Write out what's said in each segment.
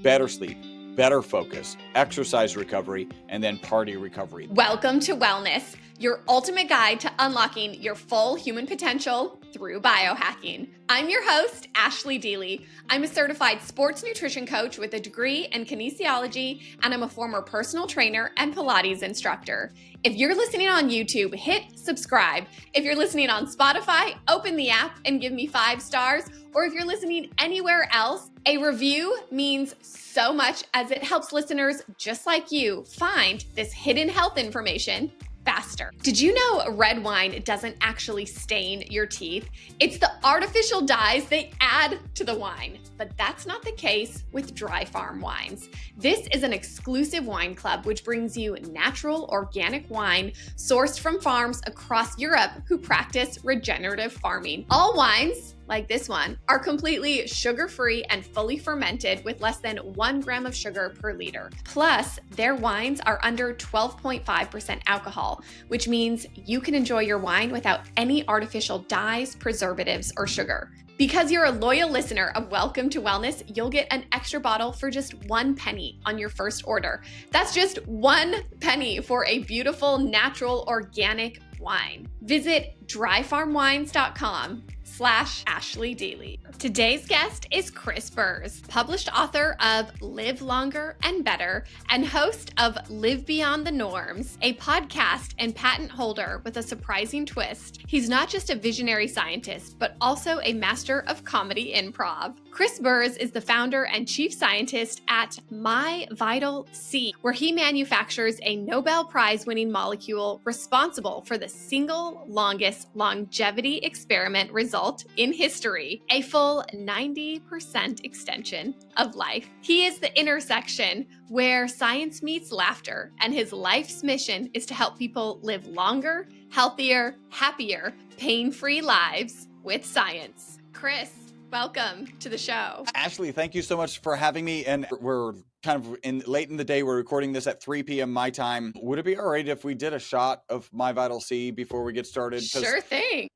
better sleep, better focus, exercise recovery, and then party recovery. Welcome to Wellness, your ultimate guide to unlocking your full human potential through biohacking. I'm your host, Ashley Deely. I'm a certified sports nutrition coach with a degree in kinesiology, and I'm a former personal trainer and Pilates instructor. If you're listening on YouTube, hit subscribe. If you're listening on Spotify, open the app and give me 5 stars. Or if you're listening anywhere else, a review means so much as it helps listeners just like you find this hidden health information faster. Did you know red wine doesn't actually stain your teeth? It's the artificial dyes they add to the wine. But that's not the case with Dry Farm Wines. This is an exclusive wine club which brings you natural, organic wine sourced from farms across Europe who practice regenerative farming. All wines, like this one, are completely sugar-free and fully fermented with less than 1 gram of sugar per liter. Plus, their wines are under 12.5% alcohol, which means you can enjoy your wine without any artificial dyes, preservatives, or sugar. Because you're a loyal listener of Welcome to Wellness, you'll get an extra bottle for just 1 penny on your first order. That's just 1 penny for a beautiful, natural, organic wine. Visit dryfarmwines.com/Ashley Deely. Today's guest is Chris Burres, published author of Live Longer and Better and host of Live Beyond the Norms, a podcast and patent holder with a surprising twist. He's not just a visionary scientist, but also a master of comedy improv. Chris Burres is the founder and chief scientist at My Vital C, where he manufactures a Nobel Prize-winning molecule responsible for the single longest longevity experiment result in history, a full 90% extension of life. He is the intersection where science meets laughter, and his life's mission is to help people live longer, healthier, happier, pain-free lives with science. Chris, welcome to the show. Ashley, thank you so much for having me. And we're kind of late in the day. We're recording this at 3 p.m. my time. Would it be all right if we did a shot of My Vital C before we get started? Sure thing.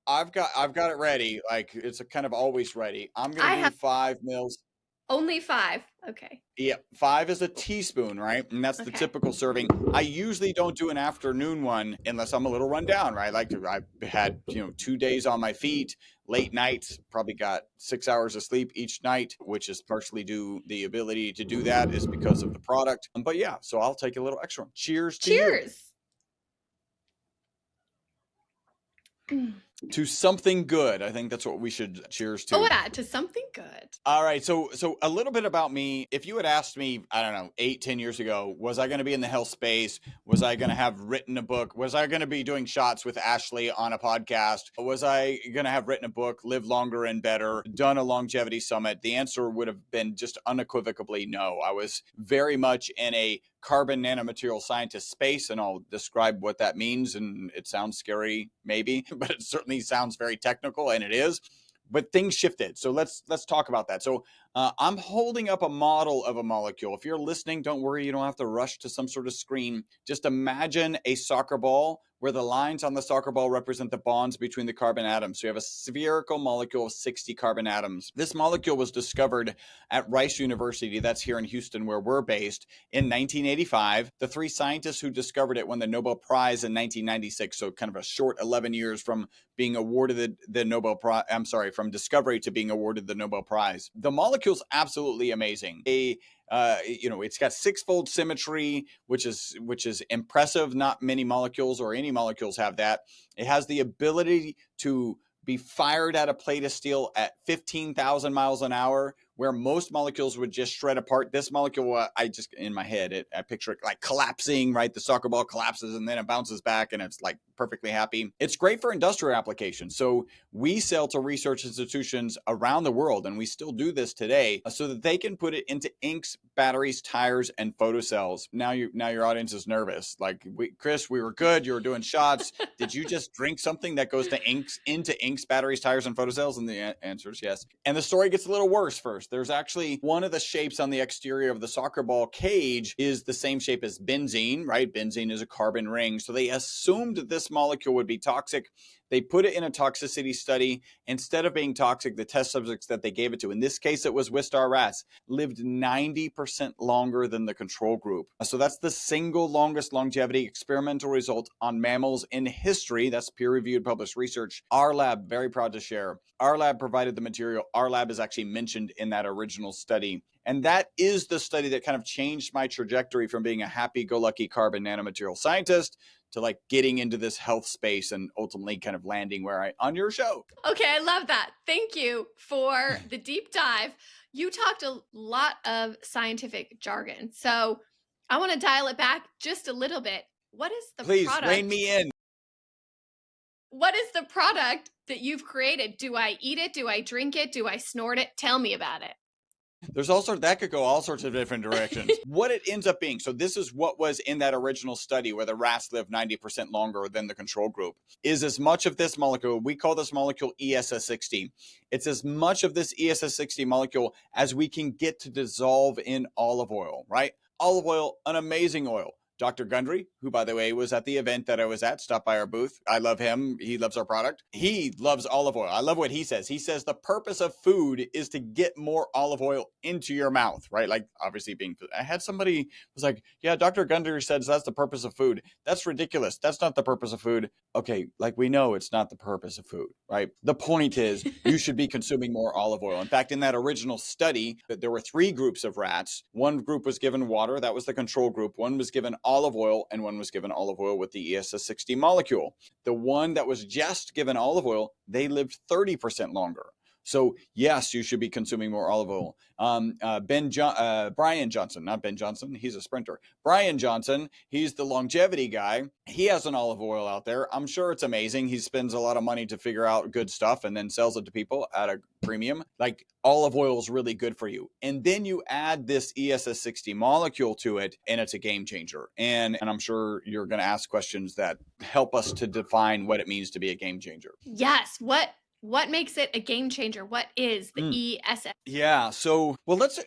I've got it ready. Like, it's a kind of always ready. I'm going to do 5 mils. Only 5. Okay. Yeah, 5 is a teaspoon, right? And that's the typical serving. I usually don't do an afternoon one unless I'm a little run down, right? I've had, 2 days on my feet, late nights, probably got 6 hours of sleep each night, which is partially due, the ability to do that is because of the product. But yeah, so I'll take a little extra. Cheers to you. To something good. I think that's what we should cheers to. Oh, yeah, to something good. All right. So a little bit about me. If you had asked me, I don't know, 8-10 years ago, was I going to be in the health space? Was I going to have written a book? Was I going to be doing shots with Ashley on a podcast? Was I going to have written a book, Live Longer and Better, done a longevity summit? The answer would have been just unequivocally no. I was very much in a carbon nanomaterial scientist space, and I'll describe what that means. And it sounds scary, maybe, but it certainly sounds very technical, and it is. But things shifted. So let's talk about that. So I'm holding up a model of a molecule. If you're listening, don't worry. You don't have to rush to some sort of screen. Just imagine a soccer ball where the lines on the soccer ball represent the bonds between the carbon atoms. So you have a spherical molecule of 60 carbon atoms. This molecule was discovered at Rice University, that's here in Houston where we're based, in 1985. The 3 scientists who discovered it won the Nobel Prize in 1996. So kind of a short 11 years from being awarded the Nobel Prize, from discovery to being awarded the Nobel Prize. The molecule's absolutely amazing. It's got 6-fold symmetry, which is impressive. Not many molecules or any molecules have that. It has the ability to be fired at a plate of steel at 15,000 miles an hour, where most molecules would just shred apart. This molecule, in my head, I picture it like collapsing, right? The soccer ball collapses and then it bounces back and it's like perfectly happy. It's great for industrial applications. So we sell to research institutions around the world, and we still do this today, so that they can put it into inks, batteries, tires, and photocells. Now your audience is nervous. Like, Chris, we were good. You were doing shots. Did you just drink something that goes into inks, batteries, tires, and photocells? And the answer is yes. And the story gets a little worse first. There's actually one of the shapes on the exterior of the soccer ball cage is the same shape as benzene, right? Benzene is a carbon ring. So they assumed this molecule would be toxic. They put it in a toxicity study. Instead of being toxic, the test subjects that they gave it to, in this case, it was Wistar rats, lived 90% longer than the control group. So that's the single longest longevity experimental result on mammals in history. That's peer-reviewed published research. Our lab, very proud to share. Our lab provided the material. Our lab is actually mentioned in that original study. And that is the study that kind of changed my trajectory from being a happy-go-lucky carbon nanomaterial scientist to like getting into this health space and ultimately kind of landing where I on your show. Okay, I love that. Thank you for the deep dive. You talked a lot of scientific jargon. So I want to dial it back just a little bit. What is the Please product? rein me in. What is the product that you've created? Do I eat it? Do I drink it? Do I snort it? Tell me about it. There's all sorts that could go all sorts of different directions. What it ends up being, so this is what was in that original study where the rats live 90% longer than the control group, is as much of this molecule, we call this molecule ESS60. It's as much of this ESS60 molecule as we can get to dissolve in olive oil, right? Olive oil, an amazing oil. Dr. Gundry, who, by the way, was at the event that I was at, stopped by our booth. I love him. He loves our product. He loves olive oil. I love what he says. He says the purpose of food is to get more olive oil into your mouth, right? Like, obviously being, I had somebody was like, yeah, Dr. Gundry says that's the purpose of food. That's ridiculous. That's not the purpose of food. Okay, like we know it's not the purpose of food, right? The point is you should be consuming more olive oil. In fact, in that original study, there were 3 groups of rats. One group was given water. That was the control group. One was given olive oil, and one was given olive oil with the ESS60 molecule. The one that was just given olive oil, they lived 30% longer. So yes, you should be consuming more olive oil. Brian Johnson, not Ben Johnson, he's a sprinter. Brian Johnson, he's the longevity guy. He has an olive oil out there. I'm sure it's amazing. He spends a lot of money to figure out good stuff and then sells it to people at a premium. Like, olive oil is really good for you. And then you add this ESS60 molecule to it, and it's a game changer. And I'm sure you're going to ask questions that help us to define what it means to be a game changer. Yes. What makes it a game changer? What is the ESS? Yeah. So, well, let's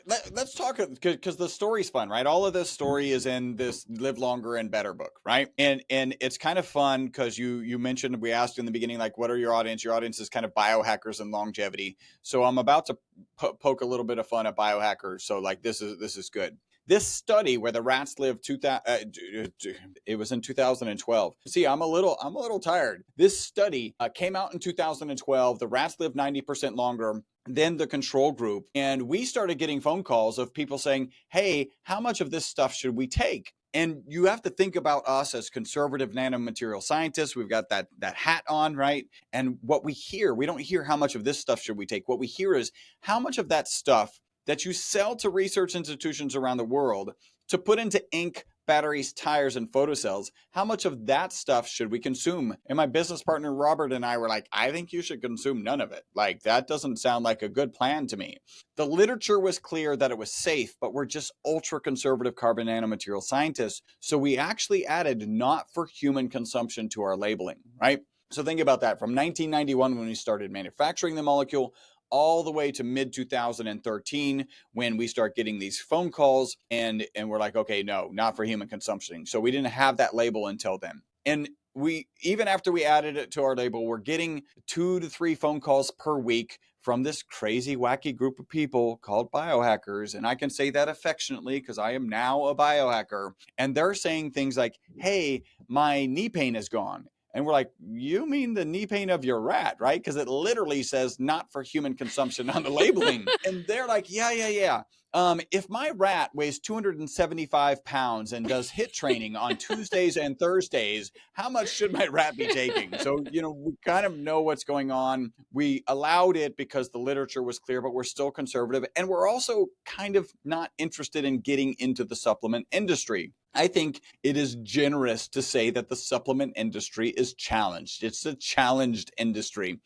talk, because the story's fun, right? All of this story is in this Live Longer and Better book, right? And it's kind of fun because you mentioned, we asked in the beginning, like, what are your audience? Your audience is kind of biohackers and longevity. So I'm about to poke a little bit of fun at biohackers. So like, this is good. This study where the rats lived it was in 2012. See, I'm a little tired. This study came out in 2012. The rats lived 90% longer than the control group. And we started getting phone calls of people saying, hey, how much of this stuff should we take? And you have to think about us as conservative nanomaterial scientists. We've got that hat on, right? And what we hear, we don't hear how much of this stuff should we take. What we hear is how much of that stuff that you sell to research institutions around the world to put into ink, batteries, tires, and photocells, how much of that stuff should we consume? And my business partner, Robert, and I were like, I think you should consume none of it. Like, that doesn't sound like a good plan to me. The literature was clear that it was safe, but we're just ultra conservative carbon nanomaterial scientists. So we actually added not for human consumption to our labeling, right? So think about that. From 1991, when we started manufacturing the molecule, all the way to mid 2013 when we start getting these phone calls and we're like, okay, no, not for human consumption. So we didn't have that label until then. And we, even after we added it to our label, we're getting 2 to 3 phone calls per week from this crazy, wacky group of people called biohackers. And I can say that affectionately because I am now a biohacker. And they're saying things like, hey, my knee pain is gone. And we're like, you mean the knee pain of your rat, right? Because it literally says not for human consumption on the labeling. And they're like, yeah. If my rat weighs 275 pounds and does HIIT training on Tuesdays and Thursdays, how much should my rat be taking? So, we kind of know what's going on. We allowed it because the literature was clear, but we're still conservative. And we're also kind of not interested in getting into the supplement industry. I think it is generous to say that the supplement industry is challenged. It's a challenged industry.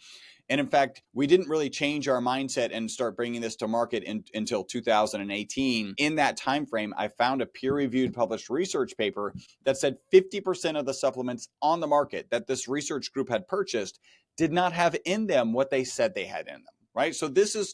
And in fact, we didn't really change our mindset and start bringing this to market until 2018. In that time frame, I found a peer-reviewed published research paper that said 50% of the supplements on the market that this research group had purchased did not have in them what they said they had in them. Right? So this is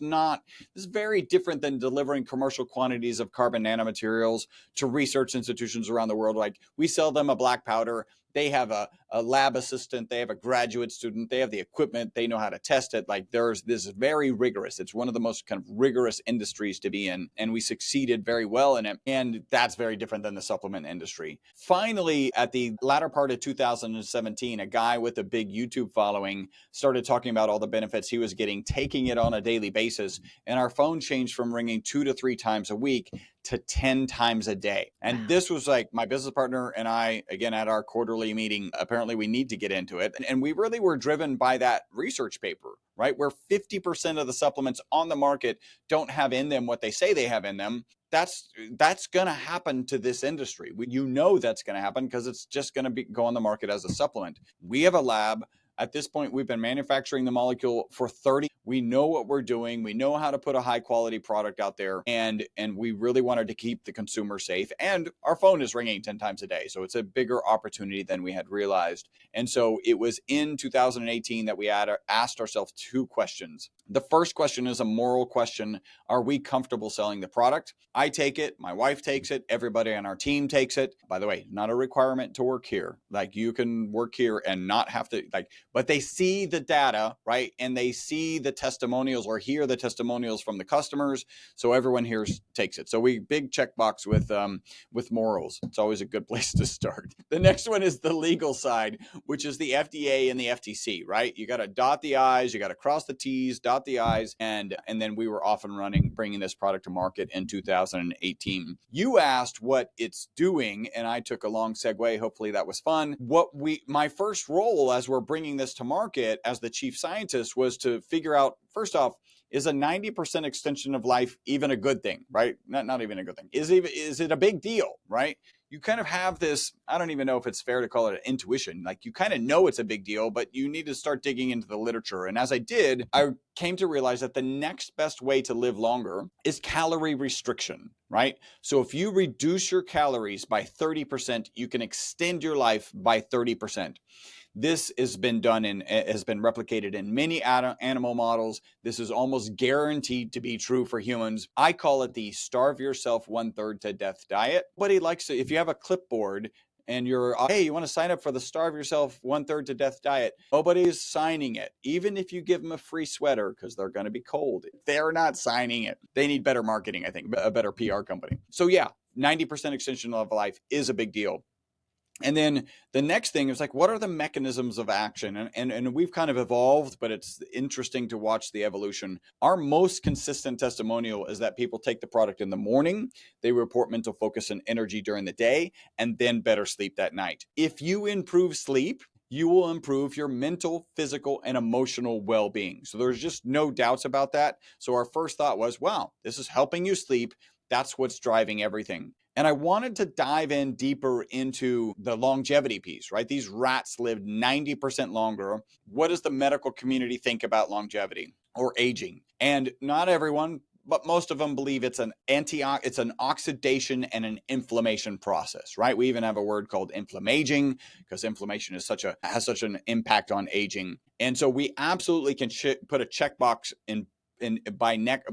very different than delivering commercial quantities of carbon nanomaterials to research institutions around the world. Like, we sell them a black powder. They have a lab assistant, they have a graduate student, they have the equipment, they know how to test it. Like there's this very rigorous, it's one of the most kind of rigorous industries to be in. And we succeeded very well in it. And that's very different than the supplement industry. Finally, at the latter part of 2017, a guy with a big YouTube following started talking about all the benefits he was getting, taking it on a daily basis. And our phone changed from ringing 2 to 3 times a week to 10 times a day. And this was like my business partner and I, again, at our quarterly meeting, apparently we need to get into it. And we really were driven by that research paper, right? Where 50% of the supplements on the market don't have in them what they say they have in them. That's going to happen to this industry. You know that's going to happen because it's just going to go on the market as a supplement. We have a lab. At this point, we've been manufacturing the molecule for 30. We know what we're doing. We know how to put a high quality product out there. And we really wanted to keep the consumer safe. And our phone is ringing 10 times a day. So it's a bigger opportunity than we had realized. And so it was in 2018 that we asked ourselves 2 questions. The first question is a moral question. Are we comfortable selling the product? I take it. My wife takes it. Everybody on our team takes it. By the way, not a requirement to work here. Like you can work here and not have to but they see the data, right? And they see the testimonials or hear the testimonials from the customers. So everyone here takes it. So we big checkbox with morals. It's always a good place to start. The next one is the legal side, which is the FDA and the FTC, right? You got to dot the I's, you got to cross the T's, dot the I's, and then we were off and running, bringing this product to market in 2018. You asked what it's doing, and I took a long segue. Hopefully that was fun. My first role as we're bringing this to market as the chief scientist was to figure out, first off, is a 90% extension of life even a good thing, right? Not even a good thing. Is it a big deal, right? You kind of have this, I don't even know if it's fair to call it an intuition. Like you kind of know it's a big deal, but you need to start digging into the literature. And as I did, I came to realize that the next best way to live longer is calorie restriction, right? So if you reduce your calories by 30%, you can extend your life by 30%. This has been done has been replicated in many animal models. This is almost guaranteed to be true for humans. I call it the starve yourself 1/3 to death diet. Nobody likes to, if you have a clipboard and you're, hey, you want to sign up for the starve yourself 1/3 to death diet, nobody's signing it. Even if you give them a free sweater, because they're going to be cold, they're not signing it. They need better marketing, I think, a better PR company. So yeah, 90% extension of life is a big deal. And then the next thing is like, what are the mechanisms of action? And we've kind of evolved, but it's interesting to watch the evolution. Our most consistent testimonial is that people take the product in the morning, they report mental focus and energy during the day, and then better sleep that night. If you improve sleep, you will improve your mental, physical, and emotional well-being. So there's just no doubts about that. So our first thought was, wow, this is helping you sleep. That's what's driving everything. And I wanted to dive in deeper into the longevity piece, right? These rats lived 90% longer. What does the medical community think about longevity or aging? And not everyone, but most of them believe it's an oxidation and an inflammation process, right? We even have a word called inflammaging because inflammation is has such an impact on aging. And so we absolutely can put a checkbox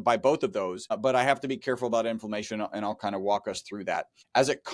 by both of those, but I have to be careful about inflammation, and I'll kind of walk us through that. As it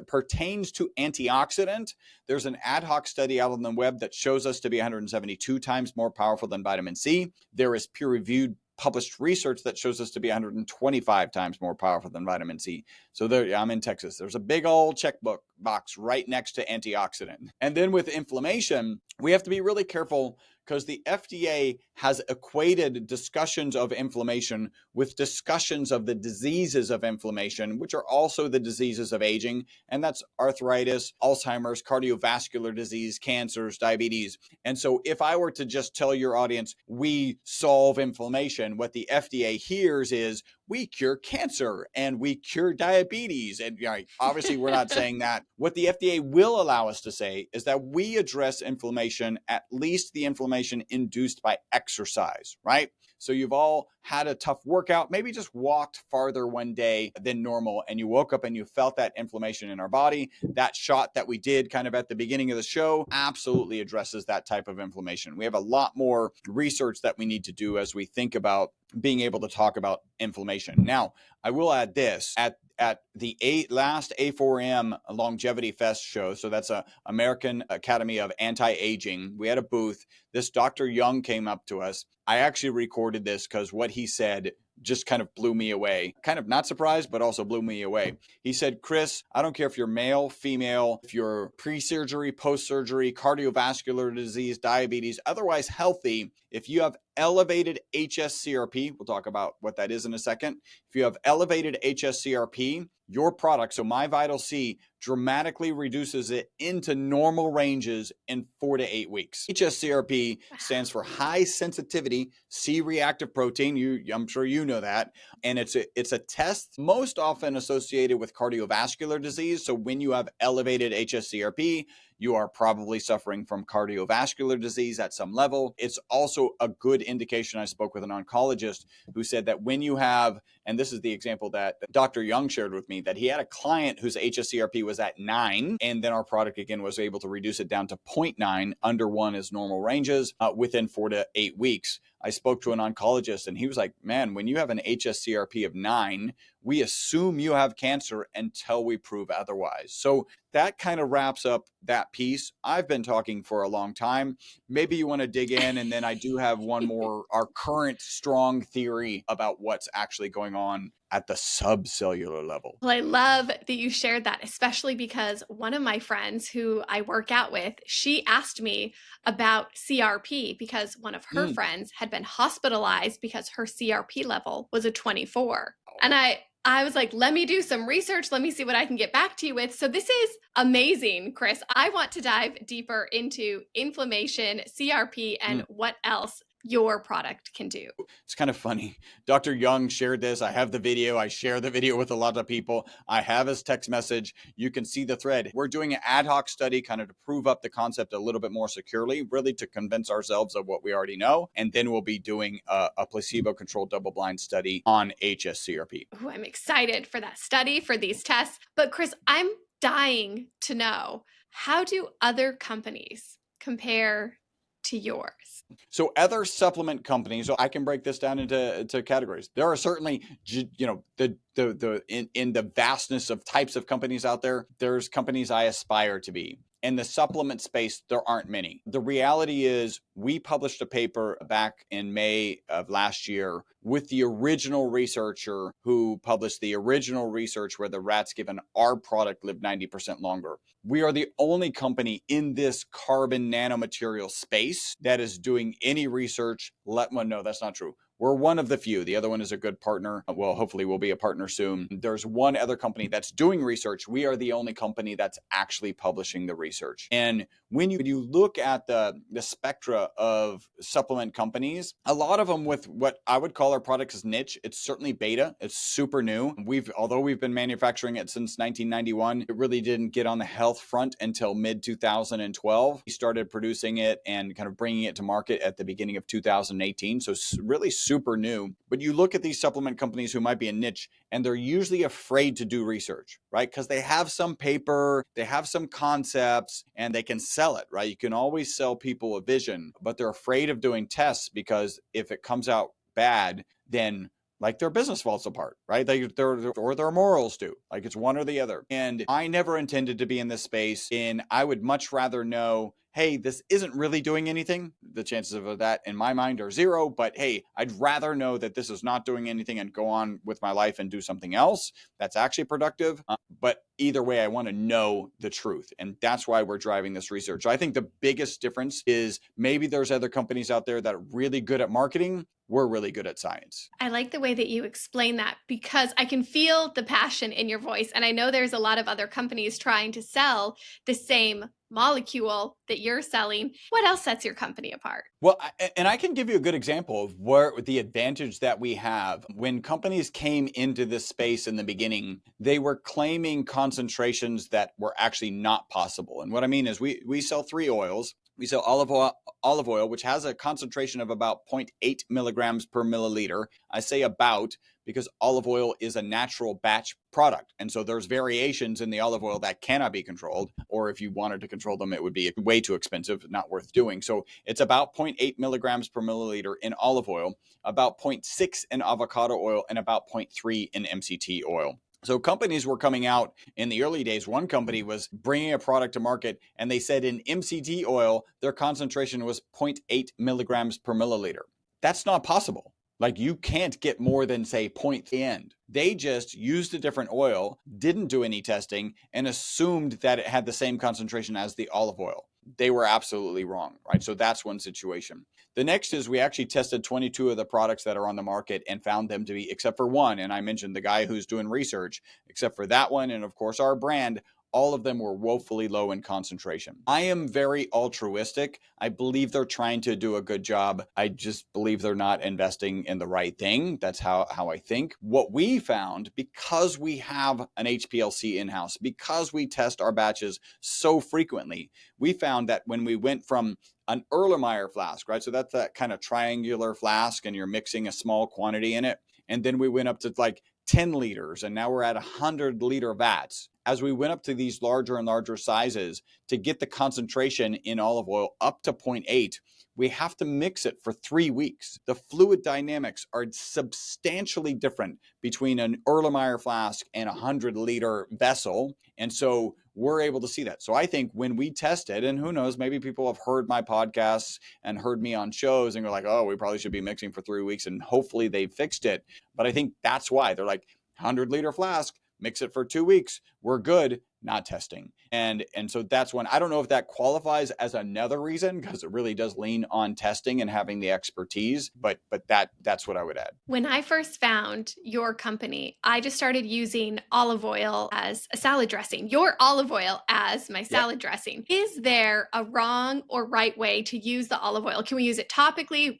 pertains to antioxidant, there's an ad hoc study out on the web that shows us to be 172 times more powerful than vitamin C. There is peer-reviewed published research that shows us to be 125 times more powerful than vitamin C. So there, I'm in Texas. There's a big old checkbook box right next to antioxidant. And then with inflammation, we have to be really careful because the FDA has equated discussions of inflammation with discussions of the diseases of inflammation, which are also the diseases of aging. And that's arthritis, Alzheimer's, cardiovascular disease, cancers, diabetes. And so if I were to just tell your audience, we solve inflammation, what the FDA hears is we cure cancer and we cure diabetes. And obviously we're not saying that. What the FDA will allow us to say is that we address inflammation, at least the inflammation induced by exercise, right? So you've all had a tough workout, maybe just walked farther one day than normal, and you woke up and you felt that inflammation in our body. That shot that we did kind of at the beginning of the show absolutely addresses that type of inflammation. We have a lot more research that we need to do as we think about being able to talk about inflammation. Now, I will add this. at the last A4M Longevity Fest show. So that's a American Academy of Anti-Aging. We had a booth. This Dr. Young came up to us. I actually recorded this because what he said just kind of blew me away. Kind of not surprised, but also blew me away. He said, Chris, I don't care if you're male, female, if you're pre-surgery, post-surgery, cardiovascular disease, diabetes, otherwise healthy, if you have elevated hsCRP, we'll talk about what that is in a second. If you have elevated hsCRP, your product, so My Vital C, dramatically reduces it into normal ranges in 4 to 8 weeks. hsCRP stands for high sensitivity C-reactive protein. I'm sure you know that. And it's a test most often associated with cardiovascular disease. So when you have elevated hsCRP, you are probably suffering from cardiovascular disease at some level. It's also a good indication. I spoke with an oncologist who said that when you have, and this is the example that Dr. Young shared with me, that he had a client whose hsCRP was at 9, and then our product again was able to reduce it down to 0.9, under 1 is normal ranges, within 4 to 8 weeks. I spoke to an oncologist and he was like, man, when you have an hsCRP of 9, we assume you have cancer until we prove otherwise. So that kind of wraps up that piece. I've been talking for a long time. Maybe you want to dig in, and then I do have one more, our current strong theory about what's actually going on at the subcellular level. Well, I love that you shared that, especially because one of my friends who I work out with, she asked me about CRP because one of her friends had been hospitalized because her CRP level was a 24. And I was like, let me do some research. Let me see what I can get back to you with. So this is amazing, Chris. I want to dive deeper into inflammation, CRP, and what else your product can do. It's kind of funny. Dr. Young shared this. I have the video. I share the video with a lot of people. I have his text message. You can see the thread. We're doing an ad hoc study kind of to prove up the concept a little bit more securely, really to convince ourselves of what we already know. And then we'll be doing a placebo-controlled double-blind study on hsCRP. Ooh, I'm excited for that study, for these tests. But Chris, I'm dying to know, how do other companies compare to yours? So other supplement companies, so I can break this down into categories. There are certainly, in the vastness of types of companies out there, there's companies I aspire to be. In the supplement space, there aren't many. The reality is we published a paper back in May of last year with the original researcher who published the original research where the rats given our product lived 90% longer. We are the only company in this carbon nanomaterial space that is doing any research. No, that's not true. We're one of the few. The other one is a good partner. Well, hopefully we'll be a partner soon. There's one other company that's doing research. We are the only company that's actually publishing the research. And when you look at the spectra of supplement companies, a lot of them with what I would call our product is niche. It's certainly beta. It's super new. Although we've been manufacturing it since 1991, it really didn't get on the health front until mid 2012. We started producing it and kind of bringing it to market at the beginning of 2018. So really super new. But you look at these supplement companies who might be a niche, and they're usually afraid to do research, right? Because they have some paper, they have some concepts, and they can sell it, right? You can always sell people a vision, but they're afraid of doing tests because if it comes out bad, then like their business falls apart, right? Or their morals do. Like it's one or the other. And I never intended to be in this space, and I would much rather know, hey, this isn't really doing anything. The chances of that in my mind are 0, but hey, I'd rather know that this is not doing anything and go on with my life and do something else that's actually productive. But either way, I want to know the truth. And that's why we're driving this research. So I think the biggest difference is maybe there's other companies out there that are really good at marketing. We're really good at science. I like the way that you explain that because I can feel the passion in your voice. And I know there's a lot of other companies trying to sell the same molecule that you're selling. What else sets your company apart? Well, and I can give you a good example of where the advantage that we have. When companies came into this space in the beginning, they were claiming concentrations that were actually not possible. And what I mean is we sell 3 oils. We sell olive oil, which has a concentration of about 0.8 milligrams per milliliter. I say about because olive oil is a natural batch product. And so there's variations in the olive oil that cannot be controlled. Or if you wanted to control them, it would be way too expensive, not worth doing. So it's about 0.8 milligrams per milliliter in olive oil, about 0.6 in avocado oil, and about 0.3 in MCT oil. So companies were coming out in the early days. One company was bringing a product to market, and they said in MCT oil, their concentration was 0.8 milligrams per milliliter. That's not possible. Like, you can't get more than, say, point end. They just used a different oil, didn't do any testing, and assumed that it had the same concentration as the olive oil. They were absolutely wrong, right? So that's one situation. The next is we actually tested 22 of the products that are on the market and found them to be, except for one, and I mentioned the guy who's doing research, except for that one, and of course our brand, all of them were woefully low in concentration. I am very altruistic. I believe they're trying to do a good job. I just believe they're not investing in the right thing. That's how I think. What we found, because we have an HPLC in-house, because we test our batches so frequently, we found that when we went from an Erlenmeyer flask, right? So that's that kind of triangular flask, and you're mixing a small quantity in it. And then we went up to like 10 liters, and now we're at 100-liter vats. As we went up to these larger and larger sizes, to get the concentration in olive oil up to 0.8, we have to mix it for 3 weeks. The fluid dynamics are substantially different between an Erlenmeyer flask and a 100-liter vessel. And so we're able to see that. So I think when we tested, and who knows, maybe people have heard my podcasts and heard me on shows and are like, oh, we probably should be mixing for 3 weeks, and hopefully they fixed it. But I think that's why they're like, 100-liter flask, mix it for 2 weeks, we're good, not testing. And so that's one. I don't know if that qualifies as another reason, because it really does lean on testing and having the expertise, but that's what I would add. When I first found your company, I just started using olive oil as a salad dressing, your olive oil as my salad dressing. Is there a wrong or right way to use the olive oil? Can we use it topically?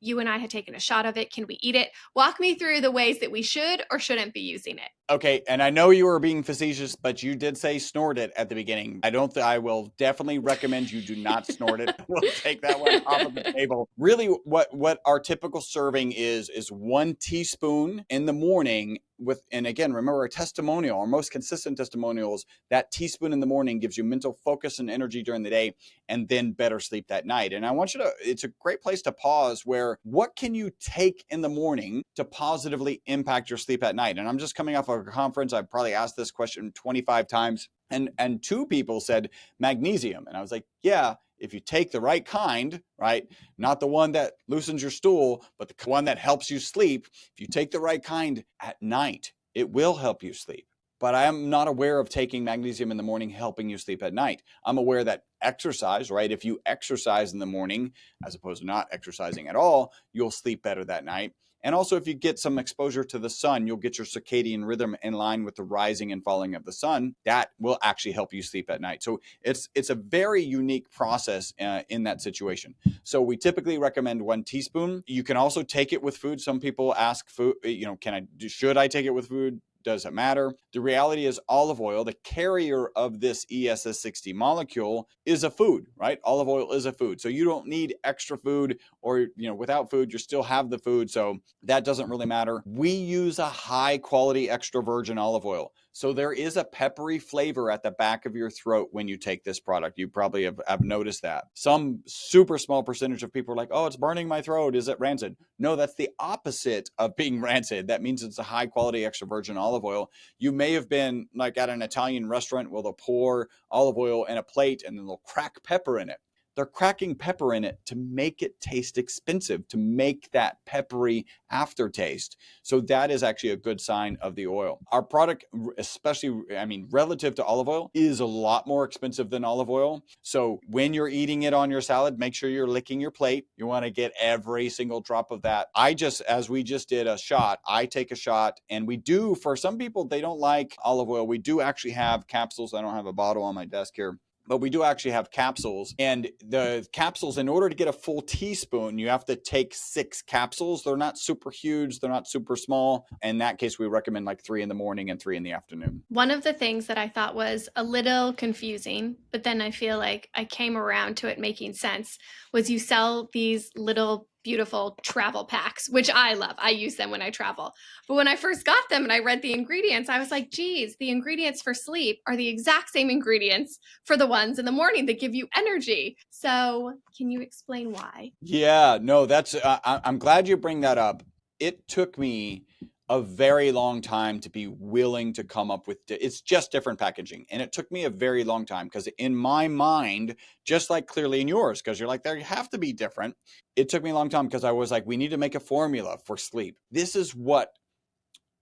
You and I had taken a shot of it. Can we eat it? Walk me through the ways that we should or shouldn't be using it. Okay, and I know you were being facetious, but you did say snort it at the beginning. I will definitely recommend you do not snort it. We'll take that one off of the table. Really, what our typical serving is 1 teaspoon in the morning with, and again, remember our testimonial, our most consistent testimonials, that teaspoon in the morning gives you mental focus and energy during the day, and then better sleep that night. And I want you to, it's a great place to pause where, what can you take in the morning to positively impact your sleep at night? And I'm just coming off of a conference. I've probably asked this question 25 times. And 2 people said magnesium. And I was like, yeah, if you take the right kind, right? Not the one that loosens your stool, but the one that helps you sleep. If you take the right kind at night, it will help you sleep. But I am not aware of taking magnesium in the morning helping you sleep at night. I'm aware that exercise, right? If you exercise in the morning, as opposed to not exercising at all, you'll sleep better that night. And also, if you get some exposure to the sun, you'll get your circadian rhythm in line with the rising and falling of the sun. That will actually help you sleep at night. So it's a very unique process in that situation. So we typically recommend 1 teaspoon. You can also take it with food. Some people ask, should I take it with food? Does it matter? The reality is olive oil, the carrier of this ESS60 molecule, is a food, right? Olive oil is a food. So you don't need extra food, or, without food, you still have the food. So that doesn't really matter. We use a high quality extra virgin olive oil. So there is a peppery flavor at the back of your throat when you take this product. You probably have noticed that. Some super small percentage of people are like, oh, it's burning my throat. Is it rancid? No, that's the opposite of being rancid. That means it's a high quality extra virgin olive oil. You may have been like at an Italian restaurant where they'll pour olive oil in a plate and then they'll crack pepper in it. They're cracking pepper in it to make it taste expensive, to make that peppery aftertaste. So that is actually a good sign of the oil. Our product, especially, relative to olive oil, is a lot more expensive than olive oil. So when you're eating it on your salad, make sure you're licking your plate. You want to get every single drop of that. As we just did a shot, I take a shot, and we do, for some people, they don't like olive oil. We do actually have capsules. I don't have a bottle on my desk here, but we do actually have capsules. And the capsules, in order to get a full teaspoon, you have to take 6 capsules. They're not super huge. They're not super small. In that case, we recommend like 3 in the morning and 3 in the afternoon. One of the things that I thought was a little confusing, but then I feel like I came around to it making sense, was you sell these little beautiful travel packs, which I love. I use them when I travel. But when I first got them and I read the ingredients, I was like, geez, the ingredients for sleep are the exact same ingredients for the ones in the morning that give you energy. So can you explain why? Yeah, no, I'm glad you bring that up. It took me a very long time to be willing to come up with, it's just different packaging. And it took me a very long time because in my mind, just like clearly in yours, because you're like, they have to be different. It took me a long time because I was like, we need to make a formula for sleep. This is what,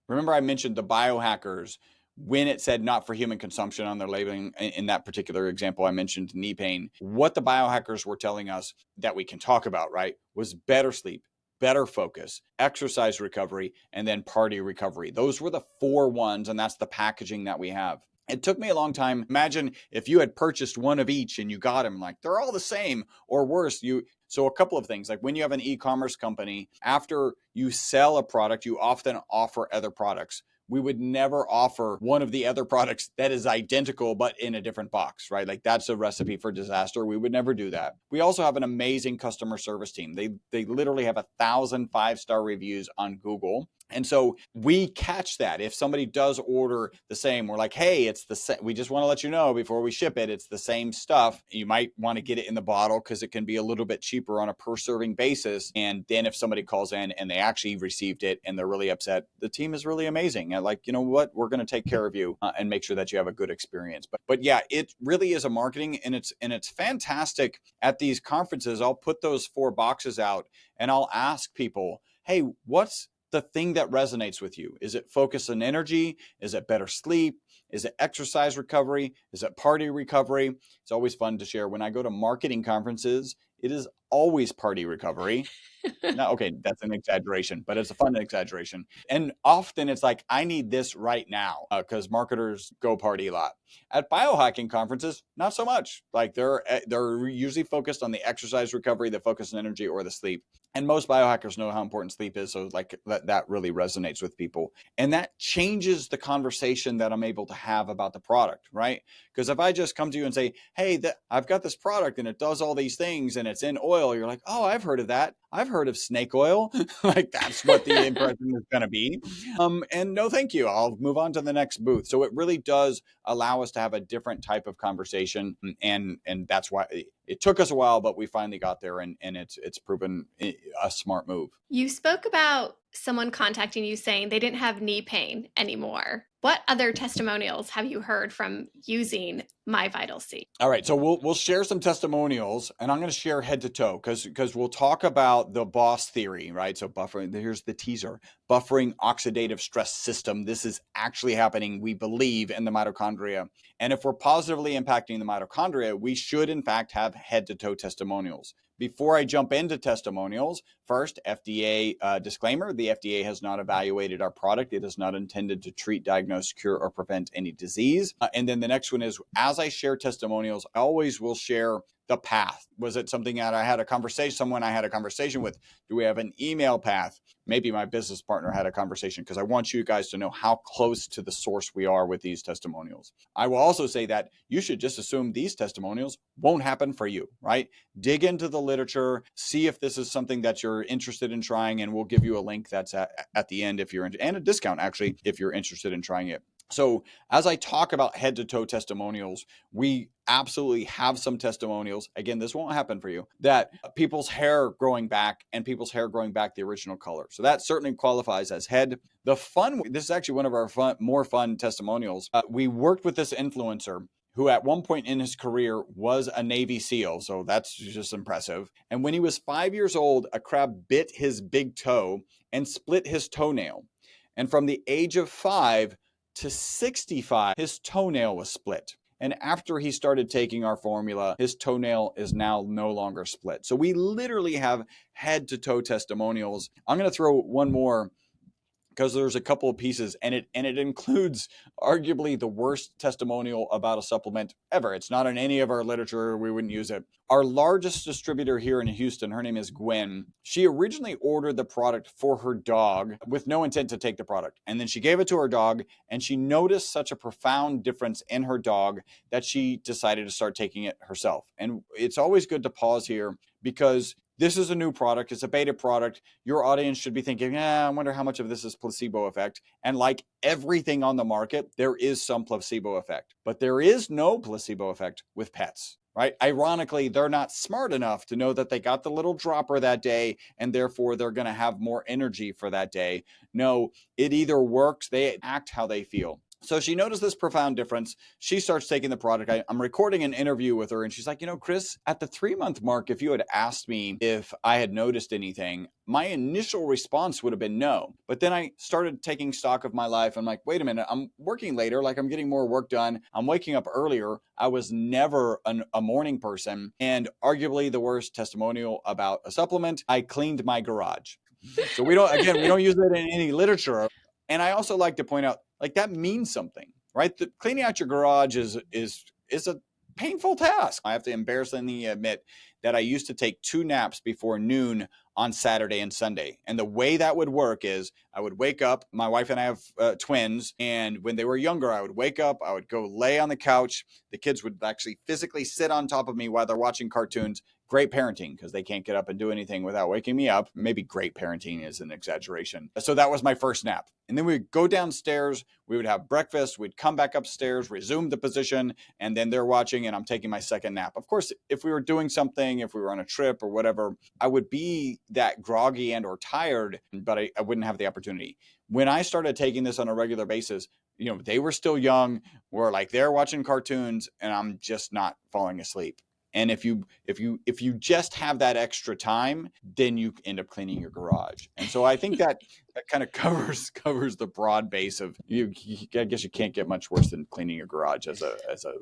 remember I mentioned the Biohackers when it said not for human consumption on their labeling. In that particular example, I mentioned knee pain. What the Biohackers were telling us that we can talk about, right, was better sleep, better focus, exercise recovery, and then party recovery. Those were the 4 ones, and that's the packaging that we have. It took me a long time. Imagine if you had purchased one of each and you got them, like they're all the same, or worse, so a couple of things, like when you have an e-commerce company, after you sell a product, you often offer other products. We would never offer one of the other products that is identical, but in a different box, right? Like that's a recipe for disaster. We would never do that. We also have an amazing customer service team. They literally have 1,000 5-star reviews on Google. And so we catch that. If somebody does order the same, we're like, hey, it's the same. We just want to let you know before we ship it, it's the same stuff. You might want to get it in the bottle because it can be a little bit cheaper on a per serving basis. And then if somebody calls in and they actually received it and they're really upset, the team is really amazing. And like, you know what, we're going to take care of you and make sure that you have a good experience. But yeah, it really is a marketing, and it's fantastic at these conferences. I'll put those 4 boxes out and I'll ask people, hey, what's the thing that resonates with you? Is it focus and energy? Is it better sleep? Is it exercise recovery? Is it party recovery? It's always fun to share. When I go to marketing conferences, it is always party recovery. No, okay, that's an exaggeration, but it's a fun exaggeration. And often it's like, I need this right now because marketers go party a lot. At biohacking conferences, not so much. Like they're usually focused on the exercise recovery, the focus and energy, or the sleep. And most biohackers know how important sleep is. So like that really resonates with people. And that changes the conversation that I'm able to have about the product, right? Because if I just come to you and say, hey, I've got this product and it does all these things and it's in oil, you're like, oh, I've heard of that. I've heard of snake oil. Like that's what the impression is going to be. And no, thank you. I'll move on to the next booth. So it really does allow us to have a different type of conversation. And that's why it took us a while, but we finally got there, and it's proven a smart move. You spoke about someone contacting you saying they didn't have knee pain anymore. What other testimonials have you heard from using My Vital C? All right, so we'll share some testimonials, and I'm going to share head to toe because we'll talk about the BOSS theory, right? So buffering, here's the teaser: buffering oxidative stress system. This is actually happening, we believe, in the mitochondria. And if we're positively impacting the mitochondria, we should in fact have head to toe testimonials. Before I jump into testimonials, first, FDA disclaimer: the FDA has not evaluated our product. It is not intended to treat, diagnose, cure, or prevent any disease. And then the next one is, as I share testimonials, I always will share the path. Was it something that I had a conversation, someone I had a conversation with? Do we have an email path? Maybe my business partner had a conversation, because I want you guys to know how close to the source we are with these testimonials. I will also say that you should just assume these testimonials won't happen for you, right? Dig into the literature, see if this is something that you're interested in trying, and we'll give you a link that's at the end if you're and a discount actually if you're interested in trying it. So as I talk about head to toe testimonials, we absolutely have some testimonials. Again, this won't happen for you, that people's hair growing back and people's hair growing back the original color. So that certainly qualifies as head. This is actually one of our more fun testimonials. We worked with this influencer who at one point in his career was a Navy SEAL. So that's just impressive. And when he was 5 years old, a crab bit his big toe and split his toenail. And from the age of 5 to 65, his toenail was split. And after he started taking our formula, his toenail is now no longer split. So we literally have head to toe testimonials. I'm going to throw one more, because there's a couple of pieces, and it includes arguably the worst testimonial about a supplement ever. It's not in any of our literature. We wouldn't use it. Our largest distributor here in Houston, her name is Gwen. She originally ordered the product for her dog with no intent to take the product. And then she gave it to her dog, and she noticed such a profound difference in her dog that she decided to start taking it herself. And it's always good to pause here, because this is a new product. It's a beta product. Your audience should be thinking, I wonder how much of this is placebo effect. And like everything on the market, there is some placebo effect. But there is no placebo effect with pets. right? Ironically, they're not smart enough to know that they got the little dropper that day and therefore they're going to have more energy for that day. No, it either works, they act how they feel. So she noticed this profound difference. She starts taking the product. I'm recording an interview with her and she's like, Chris, at the 3-month mark, if you had asked me if I had noticed anything, my initial response would have been no. But then I started taking stock of my life. I'm like, wait a minute, I'm working later. Like I'm getting more work done. I'm waking up earlier. I was never a morning person. And arguably the worst testimonial about a supplement, I cleaned my garage. So we don't use it in any literature. And I also like to point out, like, that means something, right? Cleaning out your garage is a painful task. I have to embarrassingly admit that I used to take 2 naps before noon on Saturday and Sunday. And the way that would work is I would wake up, my wife and I have twins. And when they were younger, I would wake up, I would go lay on the couch. The kids would actually physically sit on top of me while they're watching cartoons. Great parenting, because they can't get up and do anything without waking me up. Maybe great parenting is an exaggeration. So that was my first nap. And then we would go downstairs, we would have breakfast, we'd come back upstairs, resume the position, and then they're watching and I'm taking my second nap. Of course, if we were doing something, if we were on a trip or whatever, I would be that groggy and or tired, but I wouldn't have the opportunity. When I started taking this on a regular basis, they were still young, we're like, they're watching cartoons and I'm just not falling asleep. And if you just have that extra time, then you end up cleaning your garage. And so I think that kind of covers the broad base of you. I guess you can't get much worse than cleaning your garage as a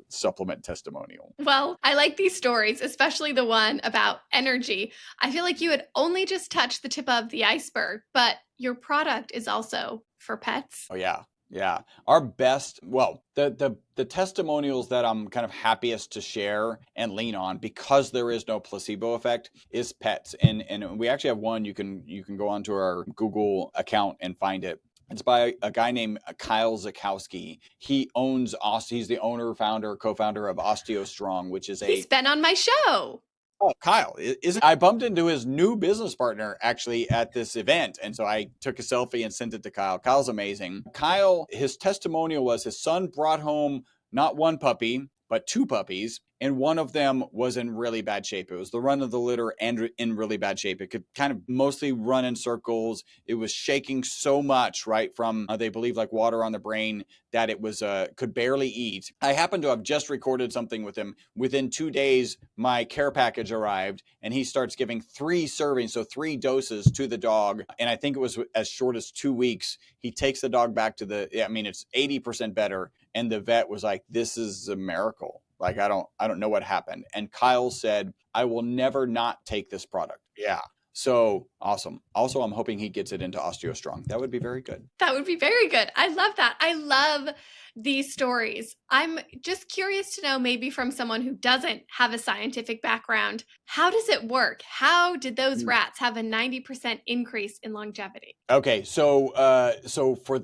supplement testimonial. Well, I like these stories, especially the one about energy. I feel like you had only just touched the tip of the iceberg, but your product is also for pets. Oh yeah. Yeah. Our best, well, the testimonials that I'm kind of happiest to share and lean on, because there is no placebo effect, is pets. And we actually have one. You can go onto our Google account and find it. It's by a guy named Kyle Zakowski. He owns he's the owner, founder, co-founder of OsteoStrong, which is He's been on my show. Oh, Kyle, I bumped into his new business partner actually at this event. And so I took a selfie and sent it to Kyle. Kyle's amazing. Kyle, his testimonial was his son brought home not one puppy, but 2 puppies. And one of them was in really bad shape. It was the run of the litter and in really bad shape. It could kind of mostly run in circles. It was shaking so much, right, from they believe like water on the brain, that it was could barely eat. I happened to have just recorded something with him. Within 2 days, my care package arrived and he starts giving 3 servings, so 3 doses to the dog. And I think it was as short as 2 weeks. He takes the dog back to it's 80% better. And the vet was like, this is a miracle. Like, I don't know what happened. And Kyle said, I will never not take this product. Yeah. So awesome. Also, I'm hoping he gets it into OsteoStrong. That would be very good. That would be very good. I love that. I love these stories. I'm just curious to know, maybe from someone who doesn't have a scientific background, how does it work? How did those rats have a 90% increase in longevity? Okay, so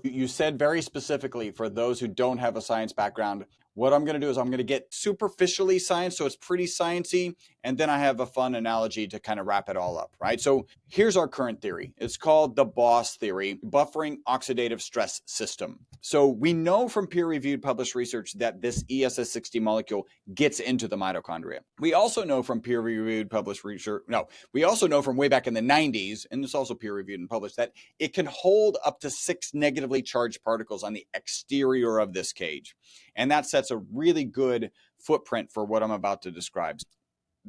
you said very specifically, for those who don't have a science background, what I'm going to do is I'm going to get superficially science, so it's pretty sciencey, and then I have a fun analogy to kind of wrap it all up, right? So here's our current theory. It's called the BOSS theory, buffering oxidative stress system. So we know from peer-reviewed published research that this ESS60 molecule gets into the mitochondria. We also know from peer-reviewed published research, we also know from way back in the 90s, and it's also peer-reviewed and published, that it can hold up to 6 negatively charged particles on the exterior of this cage. And that sets a really good footprint for what I'm about to describe.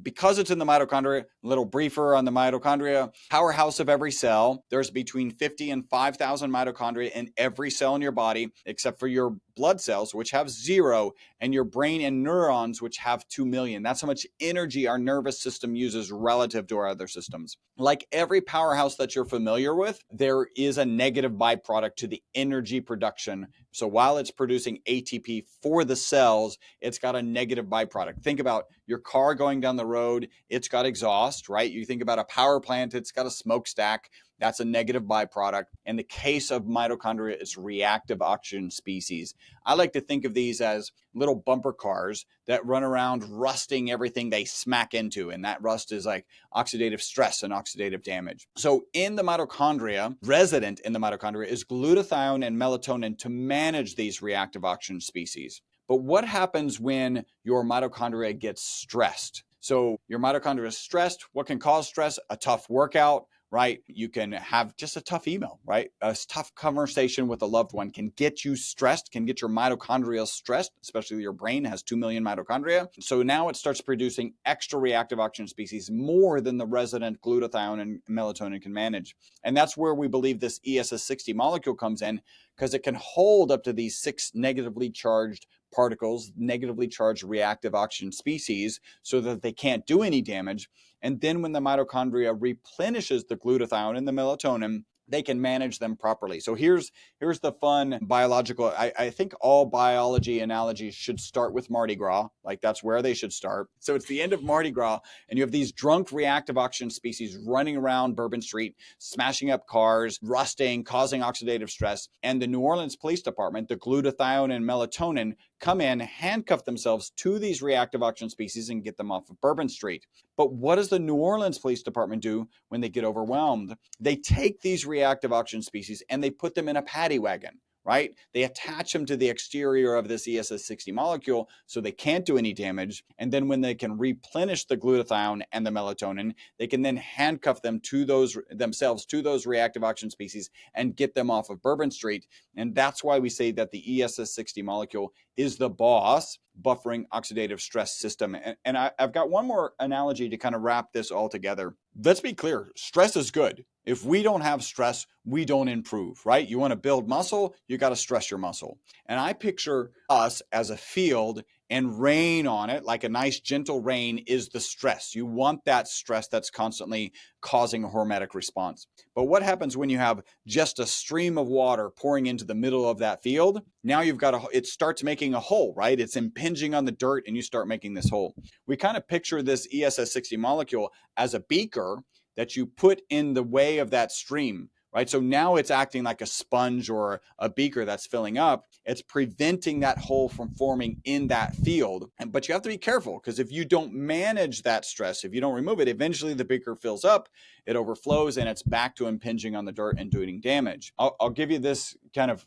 Because it's in the mitochondria, a little briefer on the mitochondria, powerhouse of every cell, there's between 50 and 5,000 mitochondria in every cell in your body, except for your blood cells, which have 0, and your brain and neurons, which have 2 million. That's how much energy our nervous system uses relative to our other systems. Like every powerhouse that you're familiar with, there is a negative byproduct to the energy production. So while it's producing ATP for the cells, it's got a negative byproduct. Think about your car going down the road, it's got exhaust, right? You think about a power plant, it's got a smokestack. That's a negative byproduct. In the case of mitochondria, it's reactive oxygen species. I like to think of these as little bumper cars that run around rusting everything they smack into. And that rust is like oxidative stress and oxidative damage. So in the mitochondria, resident in the mitochondria is glutathione and melatonin to manage these reactive oxygen species. But what happens when your mitochondria gets stressed? So your mitochondria is stressed. What can cause stress? A tough workout, right? You can have just a tough email, right? A tough conversation with a loved one can get you stressed, can get your mitochondria stressed, especially your brain has 2 million mitochondria. So now it starts producing extra reactive oxygen species, more than the resident glutathione and melatonin can manage. And that's where we believe this ESS60 molecule comes in, because it can hold up to these 6 negatively charged particles, negatively charged reactive oxygen species, so that they can't do any damage. And then when the mitochondria replenishes the glutathione and the melatonin, they can manage them properly. So here's the fun biological. I think all biology analogies should start with Mardi Gras. Like, that's where they should start. So it's the end of Mardi Gras, and you have these drunk reactive oxygen species running around Bourbon Street, smashing up cars, rusting, causing oxidative stress. And the New Orleans Police Department, the glutathione and melatonin, come in, handcuff themselves to these reactive oxygen species and get them off of Bourbon Street. But what does the New Orleans Police Department do when they get overwhelmed? They take these reactive oxygen species and they put them in a paddy wagon, right? They attach them to the exterior of this ESS60 molecule so they can't do any damage. And then when they can replenish the glutathione and the melatonin, they can then handcuff them to themselves to those reactive oxygen species and get them off of Bourbon Street. And that's why we say that the ESS60 molecule is the boss buffering oxidative stress system. And I've got one more analogy to kind of wrap this all together. Let's be clear, stress is good. If we don't have stress, we don't improve, right? You want to build muscle, you got to stress your muscle. And I picture us as a field, and rain on it, like a nice gentle rain, is the stress. You want that stress that's constantly causing a hormetic response. But what happens when you have just a stream of water pouring into the middle of that field? Now you've got it starts making a hole, right? It's impinging on the dirt and you start making this hole. We kind of picture this ESS60 molecule as a beaker that you put in the way of that stream, right? So now it's acting like a sponge or a beaker that's filling up. It's preventing that hole from forming in that field. But you have to be careful, because if you don't manage that stress, if you don't remove it, eventually the beaker fills up, it overflows, and it's back to impinging on the dirt and doing damage. I'll give you this kind of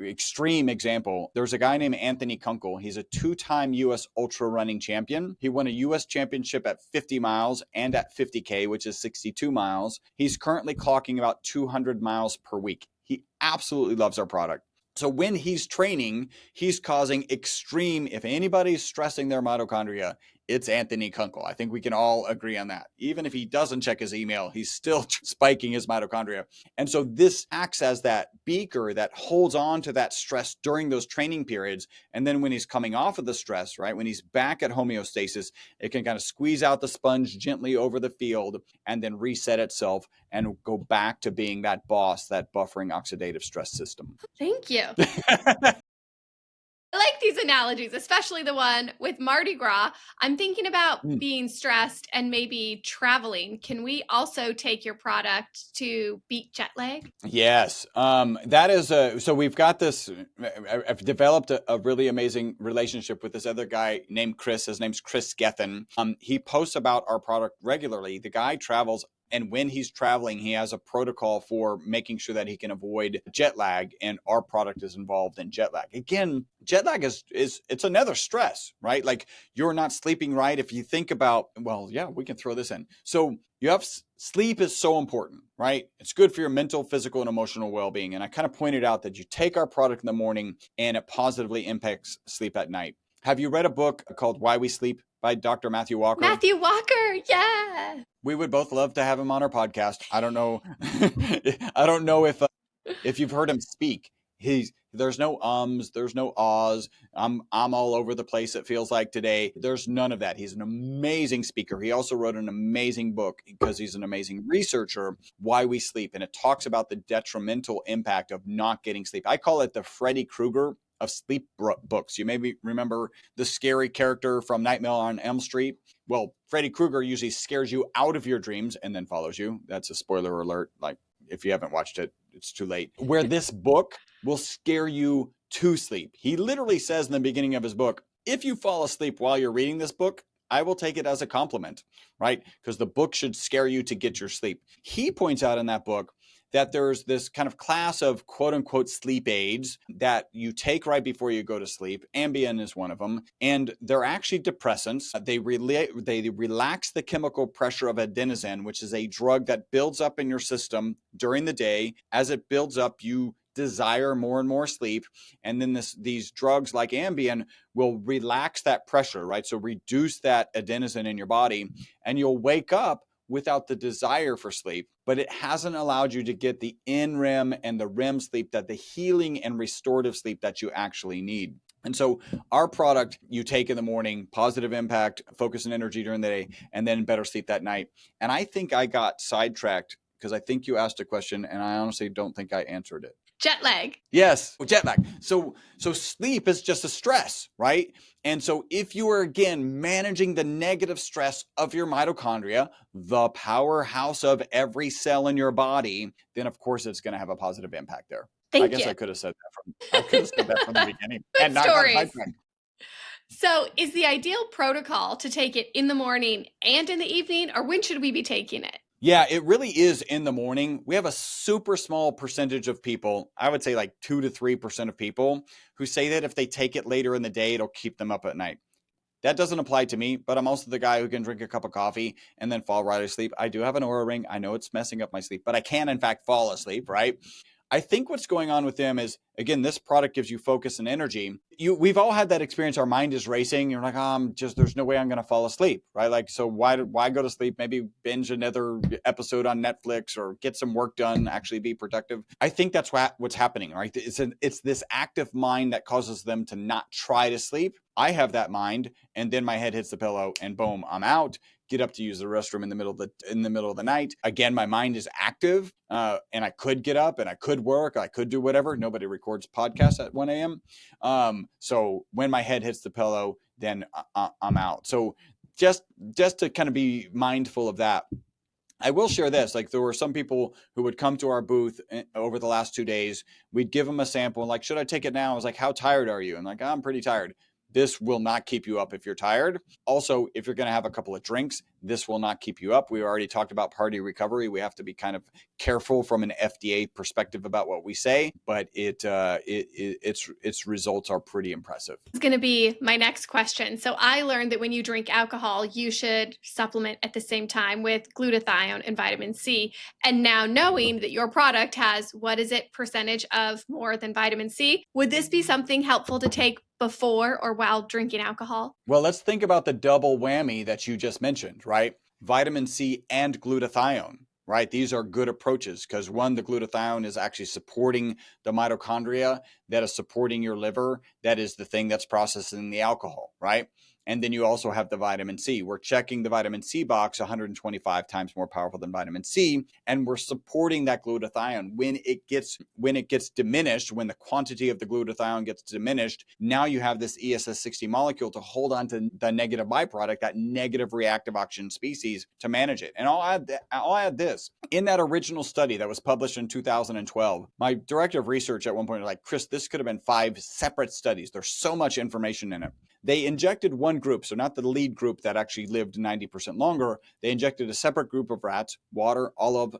extreme example. There's a guy named Anthony Kunkel. He's a 2-time U.S. ultra running champion. He won a U.S. championship at 50 miles and at 50K, which is 62 miles. He's currently clocking about 200 miles per week. He absolutely loves our product. So when he's training, he's causing extreme, if anybody's stressing their mitochondria, it's Anthony Kunkel. I think we can all agree on that. Even if he doesn't check his email, he's still spiking his mitochondria. And so this acts as that beaker that holds on to that stress during those training periods. And then when he's coming off of the stress, right, when he's back at homeostasis, it can kind of squeeze out the sponge gently over the field and then reset itself and go back to being that boss, that buffering oxidative stress system. Thank you. I like these analogies, especially the one with Mardi Gras. I'm thinking about being stressed and maybe traveling. Can we also take your product to beat jet lag? Yes. That is so we've got this, I've developed a really amazing relationship with this other guy named Chris. His name's Chris Gethin. He posts about our product regularly. The guy travels, and when he's traveling, he has a protocol for making sure that he can avoid jet lag, and our product is involved in jet lag. Again, jet lag is it's another stress, right? Like, you're not sleeping right. If you think about, well, yeah, we can throw this in. So you have sleep is so important, right? It's good for your mental, physical, and emotional well-being. And I kind of pointed out that you take our product in the morning and it positively impacts sleep at night. Have you read a book called Why We Sleep by Dr. Matthew Walker? Matthew Walker, yeah. We would both love to have him on our podcast. I don't know. I don't know if you've heard him speak. There's no ums, there's no ahs. I'm all over the place, it feels like today. There's none of that. He's an amazing speaker. He also wrote an amazing book, because he's an amazing researcher, Why We Sleep. And it talks about the detrimental impact of not getting sleep. I call it the Freddy Krueger of sleep books. You maybe remember the scary character from Nightmare on Elm Street. Well, Freddy Krueger usually scares you out of your dreams and then follows you. That's a spoiler alert. Like, if you haven't watched it, it's too late. Where this book will scare you to sleep. He literally says in the beginning of his book, if you fall asleep while you're reading this book, I will take it as a compliment, right? Because the book should scare you to get your sleep. He points out in that book that there's this kind of class of quote unquote sleep aids that you take right before you go to sleep. Ambien is one of them. And they're actually depressants. They relax the chemical pressure of adenosine, which is a drug that builds up in your system during the day. As it builds up, you desire more and more sleep. And then these drugs like Ambien will relax that pressure, right? So reduce that adenosine in your body, and you'll wake up without the desire for sleep, but it hasn't allowed you to get the NREM and the REM sleep, that the healing and restorative sleep that you actually need. And so our product you take in the morning, positive impact, focus and energy during the day, and then better sleep that night. And I think I got sidetracked because I think you asked a question and I honestly don't think I answered it. Jet lag. Yes, jet lag. So sleep is just a stress, right? And so if you are, again, managing the negative stress of your mitochondria, the powerhouse of every cell in your body, then of course it's going to have a positive impact there. I guess I could have said that from the beginning and not got sidetracked. So is the ideal protocol to take it in the morning and in the evening, or when should we be taking it? Yeah, it really is in the morning. We have a super small percentage of people, I would say like 2 to 3% of people, who say that if they take it later in the day, it'll keep them up at night. That doesn't apply to me, but I'm also the guy who can drink a cup of coffee and then fall right asleep. I do have an Oura ring. I know it's messing up my sleep, but I can in fact fall asleep, right? I think what's going on with them is, again, this product gives you focus and energy. We've all had that experience. Our mind is racing. You're like, there's no way I'm going to fall asleep, right? Like, so why go to sleep? Maybe binge another episode on Netflix or get some work done, actually be productive. I think that's what's happening, right? It's this active mind that causes them to not try to sleep. I have that mind, and then my head hits the pillow and boom, I'm out. Get up to use the restroom in the middle of the night. Again, my mind is active, and I could get up and I could work, I could do whatever. Nobody records podcasts at 1 a.m. So when my head hits the pillow, then I'm out. So just to kind of be mindful of that. I will share this. Like, there were some people who would come to our booth over the last 2 days. We'd give them a sample and like, should I take it now? I was like, how tired are you? And like, I'm pretty tired. This will not keep you up if you're tired. Also, if you're going to have a couple of drinks, this will not keep you up. We already talked about party recovery. We have to be kind of careful from an FDA perspective about what we say, but its results are pretty impressive. It's going to be my next question. So I learned that when you drink alcohol, you should supplement at the same time with glutathione and vitamin C. And now knowing that your product has, percentage of more than vitamin C, would this be something helpful to take before or while drinking alcohol? Well, let's think about the double whammy that you just mentioned, right? Vitamin C and glutathione, right? These are good approaches because one, the glutathione is actually supporting the mitochondria, that is supporting your liver. That is the thing that's processing the alcohol, right? And then you also have the vitamin C. We're checking the vitamin C box, 125 times more powerful than vitamin C, and we're supporting that glutathione. When it gets diminished, when the quantity of the glutathione gets diminished, now you have this ESS60 molecule to hold on to the negative byproduct, that negative reactive oxygen species, to manage it. And I'll add this. In that original study that was published in 2012, my director of research at one point was like, Chris, this could have been 5 separate studies. There's so much information in it. They injected one group, so not the lead group that actually lived 90% longer. They injected a separate group of rats, water, olive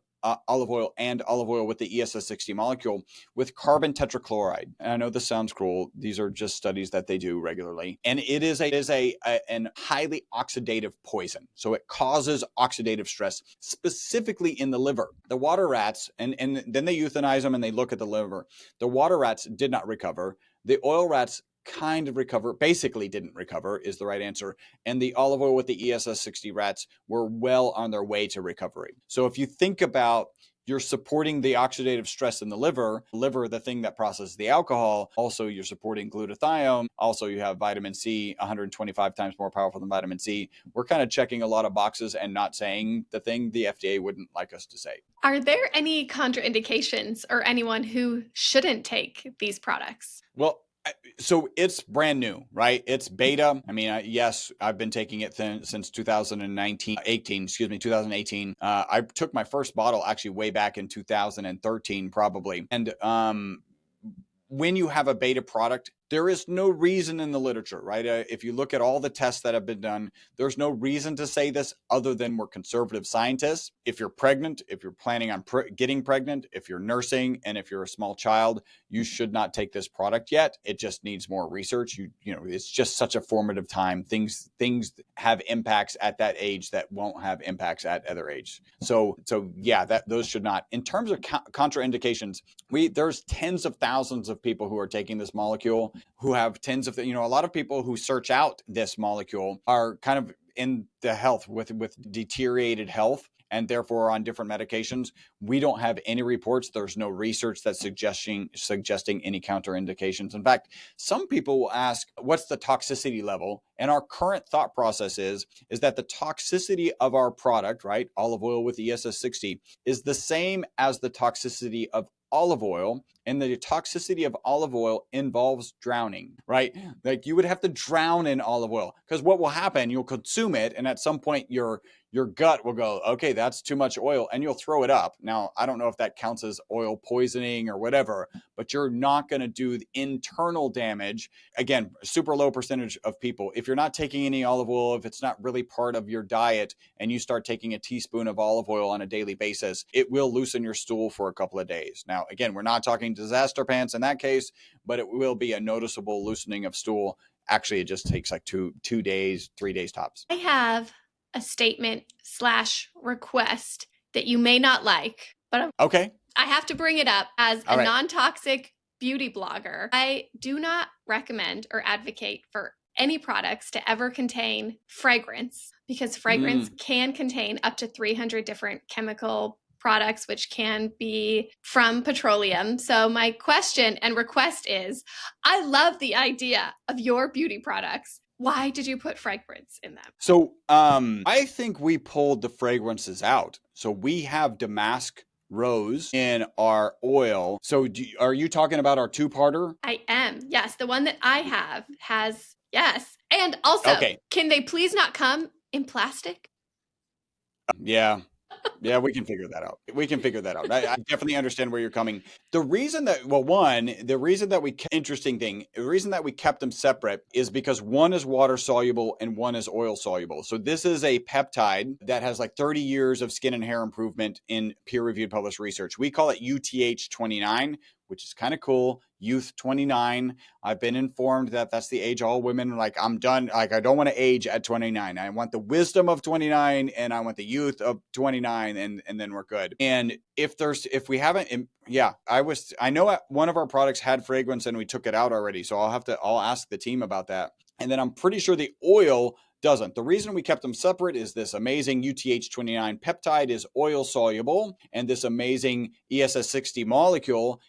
oil, and olive oil with the ESS60 molecule with carbon tetrachloride. And I know this sounds cruel. These are just studies that they do regularly. And it is an highly oxidative poison. So it causes oxidative stress, specifically in the liver. The water rats, and then they euthanize them and they look at the liver. The water rats did not recover. The oil rats kind of basically didn't recover is the right answer. And the olive oil with the ESS60 rats were well on their way to recovery. So if you think about, you're supporting the oxidative stress in the liver, the thing that processes the alcohol. Also, you're supporting glutathione. Also, you have vitamin C, 125 times more powerful than vitamin C. We're kind of checking a lot of boxes and not saying the thing the FDA wouldn't like us to say. Are there any contraindications or anyone who shouldn't take these products? Well, so it's brand new, right? It's beta. I mean, yes, I've been taking it since 2018. I took my first bottle actually way back in 2013, probably. And when you have a beta product, There is no reason in the literature, right? If you look at all the tests that have been done, there's no reason to say this other than we're conservative scientists. If you're pregnant, if you're planning on getting pregnant, if you're nursing, and if you're a small child, you should not take this product yet. It just needs more research. You know, it's just such a formative time. Things have impacts at that age that won't have impacts at other age. So yeah, those should not. In terms of contraindications, there's tens of thousands of people who are taking this molecule, who have tens of, a lot of people who search out this molecule are kind of in the health with deteriorated health, and therefore on different medications. We don't have any reports. There's no research that's suggesting any counterindications. In fact, some people will ask, what's the toxicity level? And our current thought process is that the toxicity of our product, right, olive oil with ESS60, is the same as the toxicity of olive oil, and the toxicity of olive oil involves drowning, right? Like you would have to drown in olive oil, because what will happen, you'll consume it, and at some point your gut will go, okay, that's too much oil, and you'll throw it up. Now, I don't know if that counts as oil poisoning or whatever, but you're not going to do the internal damage. Again, super low percentage of people. If you're not taking any olive oil, if it's not really part of your diet, and you start taking a teaspoon of olive oil on a daily basis, it will loosen your stool for a couple of days. Now, again, we're not talking disaster pants in that case, but it will be a noticeable loosening of stool. Actually, it just takes like 2 days, 3 days tops. I have a statement / request that you may not like, but okay, I have to bring it up as a non-toxic beauty blogger. I do not recommend or advocate for any products to ever contain fragrance, because fragrance can contain up to 300 different chemical products, which can be from petroleum. So my question and request is, I love the idea of your beauty products. Why did you put fragrance in them? So I think we pulled the fragrances out. So we have damask rose in our oil. So are you talking about our two-parter? I am. Yes. The one that I have has, yes. And also, Can they please not come in plastic? Yeah. Yeah, we can figure that out. I definitely understand where you're coming. The reason that, the reason that we kept them separate is because one is water soluble and one is oil soluble. So this is a peptide that has like 30 years of skin and hair improvement in peer-reviewed published research. We call it UTH29, which is kind of cool. Youth 29. I've been informed that that's the age all women like, I'm done. Like, I don't want to age at 29. I want the wisdom of 29 and I want the youth of 29, and then we're good. And if we haven't, I know one of our products had fragrance and we took it out already. So I'll ask the team about that. And then I'm pretty sure the oil doesn't. The reason we kept them separate is this amazing UTH29 peptide is oil soluble, and this amazing ESS60 molecule,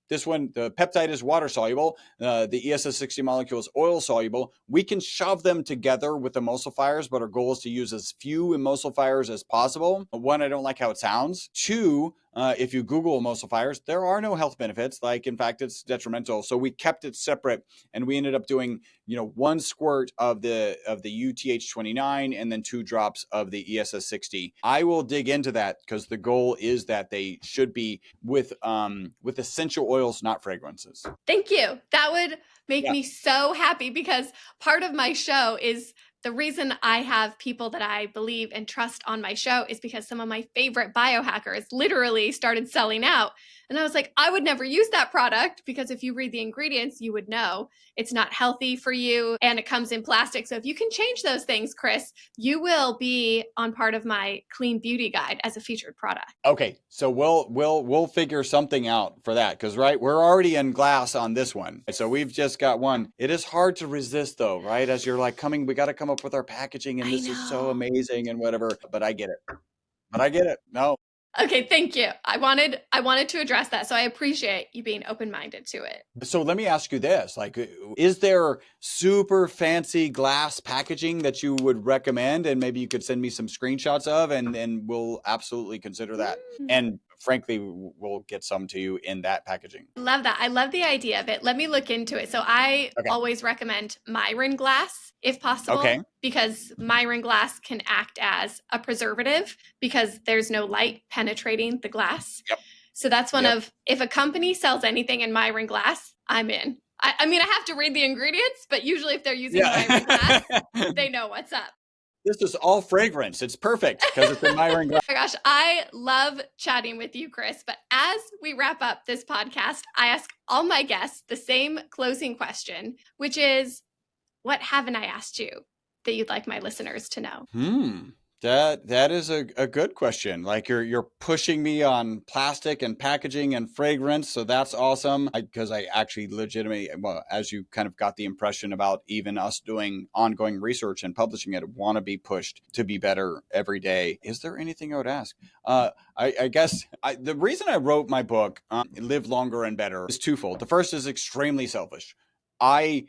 this one, the peptide is water soluble. The ESS60 molecule is oil soluble. We can shove them together with emulsifiers, but our goal is to use as few emulsifiers as possible. One, I don't like how it sounds. Two, if you Google emulsifiers, there are no health benefits. Like, in fact, it's detrimental. So we kept it separate, and we ended up doing, 1 squirt of the UTH29 and then 2 drops of the ESS60. I will dig into that, because the goal is that they should be with essential oils, not fragrances. Thank you. That would make me so happy, because part of my show is the reason I have people that I believe and trust on my show is because some of my favorite biohackers literally started selling out. And I was like, I would never use that product, because if you read the ingredients, you would know it's not healthy for you and it comes in plastic. So if you can change those things, Chris, you will be on part of my clean beauty guide as a featured product. Okay. So we'll figure something out for that, because we're already in glass on this one. So we've just got one. It is hard to resist though, right? As you're like we got to come up with our packaging, and this is so amazing and whatever, but I get it. No. Okay, thank you. I wanted to address that. So I appreciate you being open-minded to it. So let me ask you this, is there super fancy glass packaging that you would recommend? And maybe you could send me some screenshots of, and we'll absolutely consider that. And frankly, we'll get some to you in that packaging. Love that. I love the idea of it. Let me look into it. So I always recommend Myron glass if possible, because Myron glass can act as a preservative because there's no light penetrating the glass. Yep. So that's one of, if a company sells anything in Myron glass, I'm in. I mean, I have to read the ingredients, but usually if they're using Myron glass, they know what's up. This is all fragrance. It's perfect because it's in Myron glass. Oh my gosh, I love chatting with you, Chris. But as we wrap up this podcast, I ask all my guests the same closing question, which is, what haven't I asked you that you'd like my listeners to know? That is a good question. Like you're pushing me on plastic and packaging and fragrance, so that's awesome. Because I actually legitimately, well, as you kind of got the impression about even us doing ongoing research and publishing it, want to be pushed to be better every day. Is there anything I would ask? I guess the reason I wrote my book, Live Longer and Better, is twofold. The first is extremely selfish. I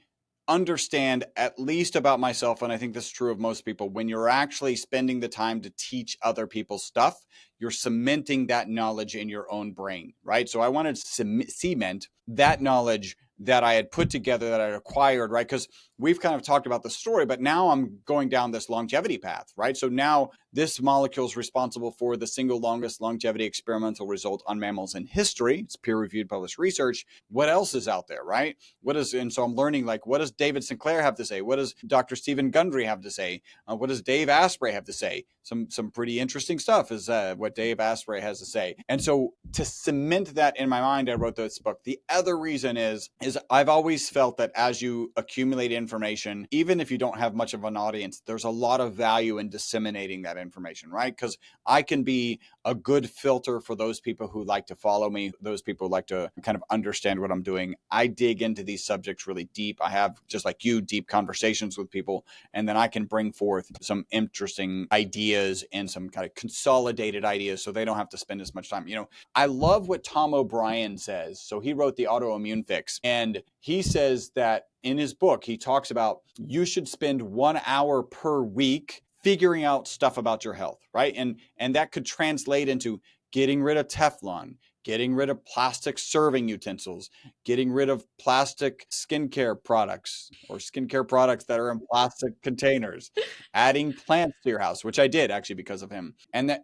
understand at least about myself, and I think this is true of most people, when you're actually spending the time to teach other people stuff, you're cementing that knowledge in your own brain, right? So I wanted to cement that knowledge that I had put together, that I acquired, right? Because we've kind of talked about the story, but now I'm going down this longevity path, right? So now this molecule is responsible for the single longest longevity experimental result on mammals in history. It's peer-reviewed, published research. What else is out there, right? And so I'm learning, like, what does David Sinclair have to say? What does Dr. Stephen Gundry have to say? What does Dave Asprey have to say? Some pretty interesting stuff is what Dave Asprey has to say. And so to cement that in my mind, I wrote this book. The other reason is I've always felt that as you accumulate information, even if you don't have much of an audience, there's a lot of value in disseminating that information, right? Because I can be a good filter for those people who like to follow me, those people who like to kind of understand what I'm doing. I dig into these subjects really deep. I have, just like you, deep conversations with people, and then I can bring forth some interesting ideas and some kind of consolidated ideas so they don't have to spend as much time. You know, I love what Tom O'Brien says. So he wrote The Autoimmune Fix, and he says that in his book, he talks about you should spend 1 hour per week figuring out stuff about your health, right? And that could translate into getting rid of Teflon, getting rid of plastic serving utensils, getting rid of plastic skincare products or skincare products that are in plastic containers, adding plants to your house, which I did actually because of him. And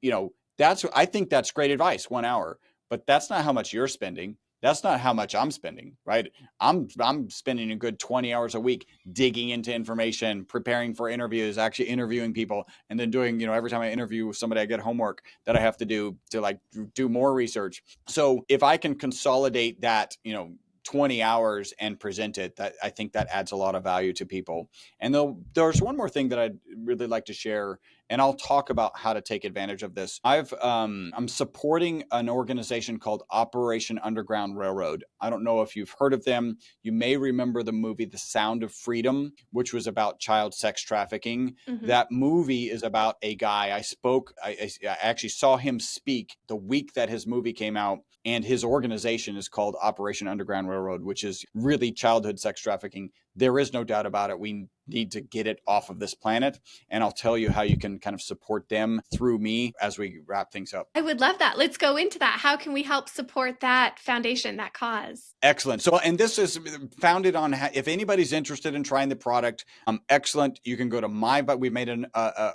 you know, I think that's great advice, 1 hour, but that's not how much you're spending. That's not how much I'm spending, right? I'm spending a good 20 hours a week digging into information, preparing for interviews, actually interviewing people, and then doing, you know, every time I interview somebody, I get homework that I have to do to like do more research. So if I can consolidate that, you know, 20 hours and present it, that I think that adds a lot of value to people. And there's one more thing that I'd really like to share, and I'll talk about how to take advantage of this. I'm supporting an organization called Operation Underground Railroad. I don't know if you've heard of them. You may remember the movie The Sound of Freedom, which was about child sex trafficking. Mm-hmm. That movie is about a guy. I actually saw him speak the week that his movie came out. And his organization is called Operation Underground Railroad, which is really childhood sex trafficking. There is no doubt about it. We need to get it off of this planet. And I'll tell you how you can kind of support them through me as we wrap things up. I would love that. Let's go into that. How can we help support that foundation, that cause? Excellent. So, and this is founded on, if anybody's interested in trying the product, excellent. You can go to we've made a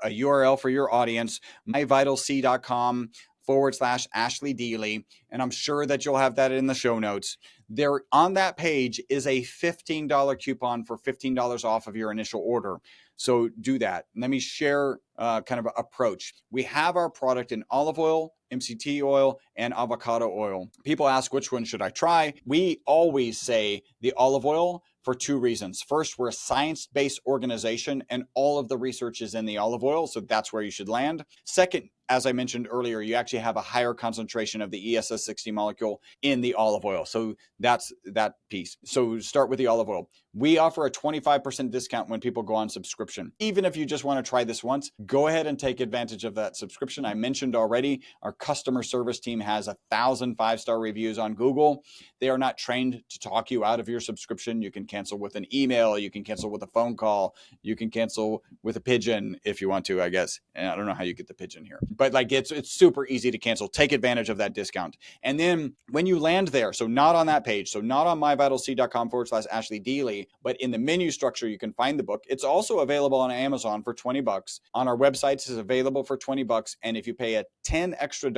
URL for your audience, myvitalc.com/Ashley Deely. And I'm sure that you'll have that in the show notes. There on that page is a $15 coupon for $15 off of your initial order. So do that. Let me share kind of an approach. We have our product in olive oil, MCT oil, and avocado oil. People ask, which one should I try? We always say the olive oil for two reasons. First, we're a science-based organization and all of the research is in the olive oil. So that's where you should land. Second, as I mentioned earlier, you actually have a higher concentration of the ESS60 molecule in the olive oil. So that's that piece. So start with the olive oil. We offer a 25% discount when people go on subscription. Even if you just want to try this once, go ahead and take advantage of that subscription. I mentioned already, our customer service team has 1,000 5-star reviews on Google. They are not trained to talk you out of your subscription. You can cancel with an email. You can cancel with a phone call. You can cancel with a pigeon if you want to, I guess. And I don't know how you get the pigeon here. But like it's super easy to cancel. Take advantage of that discount. And then when you land there, so not on that page, so not on myvitalc.com/Ashley Deely, but in the menu structure, you can find the book. It's also available on Amazon for $20. On our websites, it's available for $20. And if you pay $10 extra,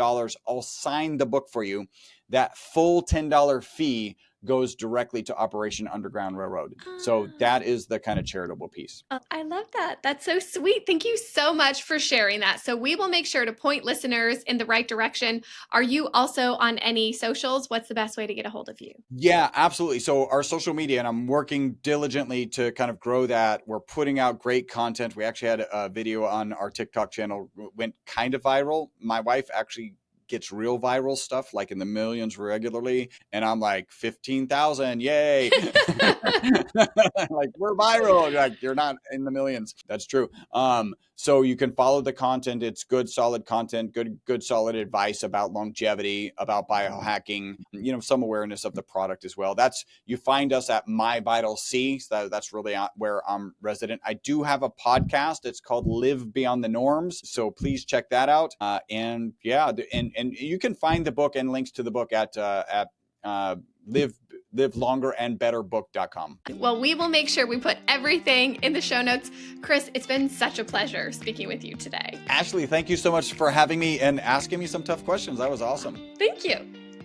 I'll sign the book for you. that full $10 fee goes directly to Operation Underground Railroad. So that is the kind of charitable piece. Oh, I love that. That's so sweet. Thank you so much for sharing that. So we will make sure to point listeners in the right direction. Are you also on any socials? What's the best way to get a hold of you? Yeah, absolutely. So our social media, and I'm working diligently to kind of grow that. We're putting out great content. We actually had a video on our TikTok channel, went kind of viral. My wife actually gets real viral stuff, like in the millions regularly. And I'm like, 15,000, yay. Like, we're viral. Like, you're not in the millions. That's true. So you can follow the content. It's good, solid content, good, solid advice about longevity, about biohacking, some awareness of the product as well. You find us at My Vital C. So that's really where I'm resident. I do have a podcast. It's called Live Beyond the Norms. So please check that out. And you can find the book and links to the book at livelongerandbetterbook.com. Well, we will make sure we put everything in the show notes. Chris, it's been such a pleasure speaking with you today. Ashley, thank you so much for having me and asking me some tough questions. That was awesome. Thank you.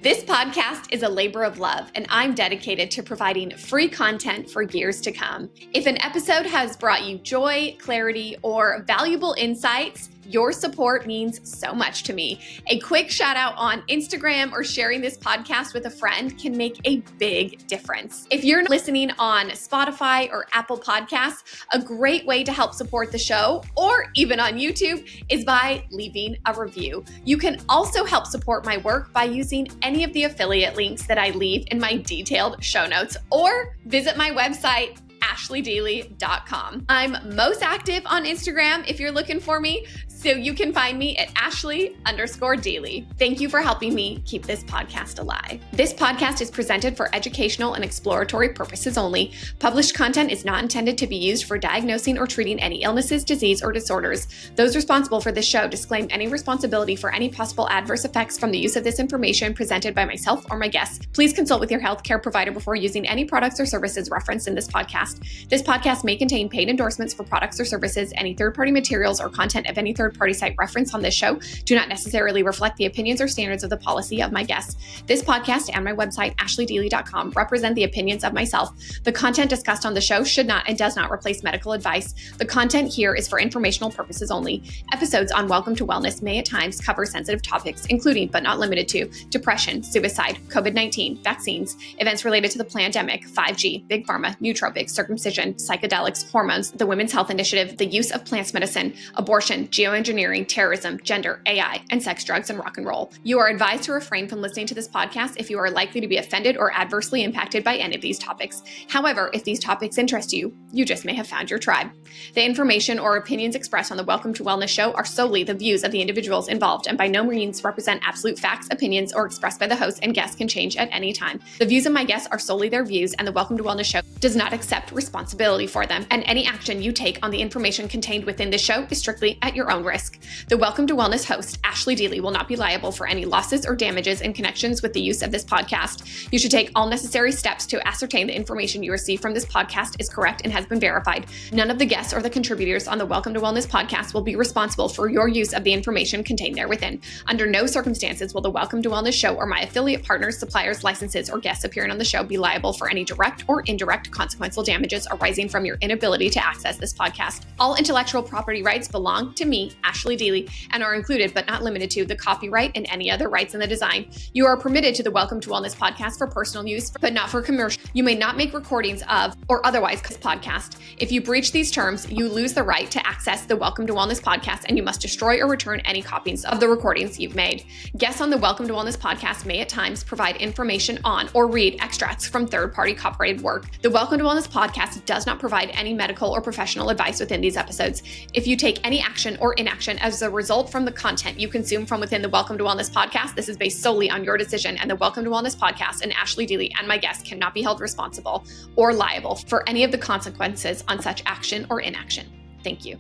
This podcast is a labor of love, and I'm dedicated to providing free content for years to come. If an episode has brought you joy, clarity, or valuable insights, your support means so much to me. A quick shout out on Instagram or sharing this podcast with a friend can make a big difference. If you're listening on Spotify or Apple Podcasts, a great way to help support the show, or even on YouTube, is by leaving a review. You can also help support my work by using any of the affiliate links that I leave in my detailed show notes, or visit my website, ashleydeely.com. I'm most active on Instagram if you're looking for me, so you can find me at Ashley_Deely. Thank you for helping me keep this podcast alive. This podcast is presented for educational and exploratory purposes only. Published content is not intended to be used for diagnosing or treating any illnesses, disease, or disorders. Those responsible for this show disclaim any responsibility for any possible adverse effects from the use of this information presented by myself or my guests. Please consult with your healthcare provider before using any products or services referenced in this podcast. This podcast may contain paid endorsements for products or services. Any third-party materials or content of any third-party site referenced on this show do not necessarily reflect the opinions or standards of the policy of my guests. This podcast and my website, ashleydeely.com, represent the opinions of myself. The content discussed on the show should not and does not replace medical advice. The content here is for informational purposes only. Episodes on Welcome to Wellness may at times cover sensitive topics, including but not limited to depression, suicide, COVID-19, vaccines, events related to the pandemic, 5G, big pharma, nootropics, circumcision, psychedelics, hormones, the Women's Health Initiative, the use of plant medicine, abortion, geoengineering, terrorism, gender, AI, and sex, drugs, and rock and roll. You are advised to refrain from listening to this podcast if you are likely to be offended or adversely impacted by any of these topics. However, if these topics interest you, you just may have found your tribe. The information or opinions expressed on the Welcome to Wellness show are solely the views of the individuals involved and by no means represent absolute facts, opinions, or expressed by the host, and guests can change at any time. The views of my guests are solely their views, and the Welcome to Wellness show does not accept responsibility for them, and any action you take on the information contained within this show is strictly at your own risk. The Welcome to Wellness host, Ashley Deely, will not be liable for any losses or damages in connections with the use of this podcast. You should take all necessary steps to ascertain the information you receive from this podcast is correct and has been verified. None of the guests or the contributors on the Welcome to Wellness podcast will be responsible for your use of the information contained therewithin. Under no circumstances will the Welcome to Wellness show or my affiliate partners, suppliers, licenses, or guests appearing on the show be liable for any direct or indirect consequential damages arising from your inability to access this podcast. All intellectual property rights belong to me, Ashley Deely, and are included but not limited to the copyright and any other rights in the design. You are permitted to the Welcome to Wellness podcast for personal use, but not for commercial. You may not make recordings of or otherwise this podcast. If you breach these terms, you lose the right to access the Welcome to Wellness podcast, and you must destroy or return any copies of the recordings you've made. Guests on the Welcome to Wellness podcast may at times provide information on or read extracts from third-party copyrighted work. The Welcome to Wellness podcast does not provide any medical or professional advice within these episodes. If you take any action or inaction as a result from the content you consume from within the Welcome to Wellness podcast, this is based solely on your decision, and the Welcome to Wellness podcast and Ashley Deely and my guests cannot be held responsible or liable for any of the consequences on such action or inaction. Thank you.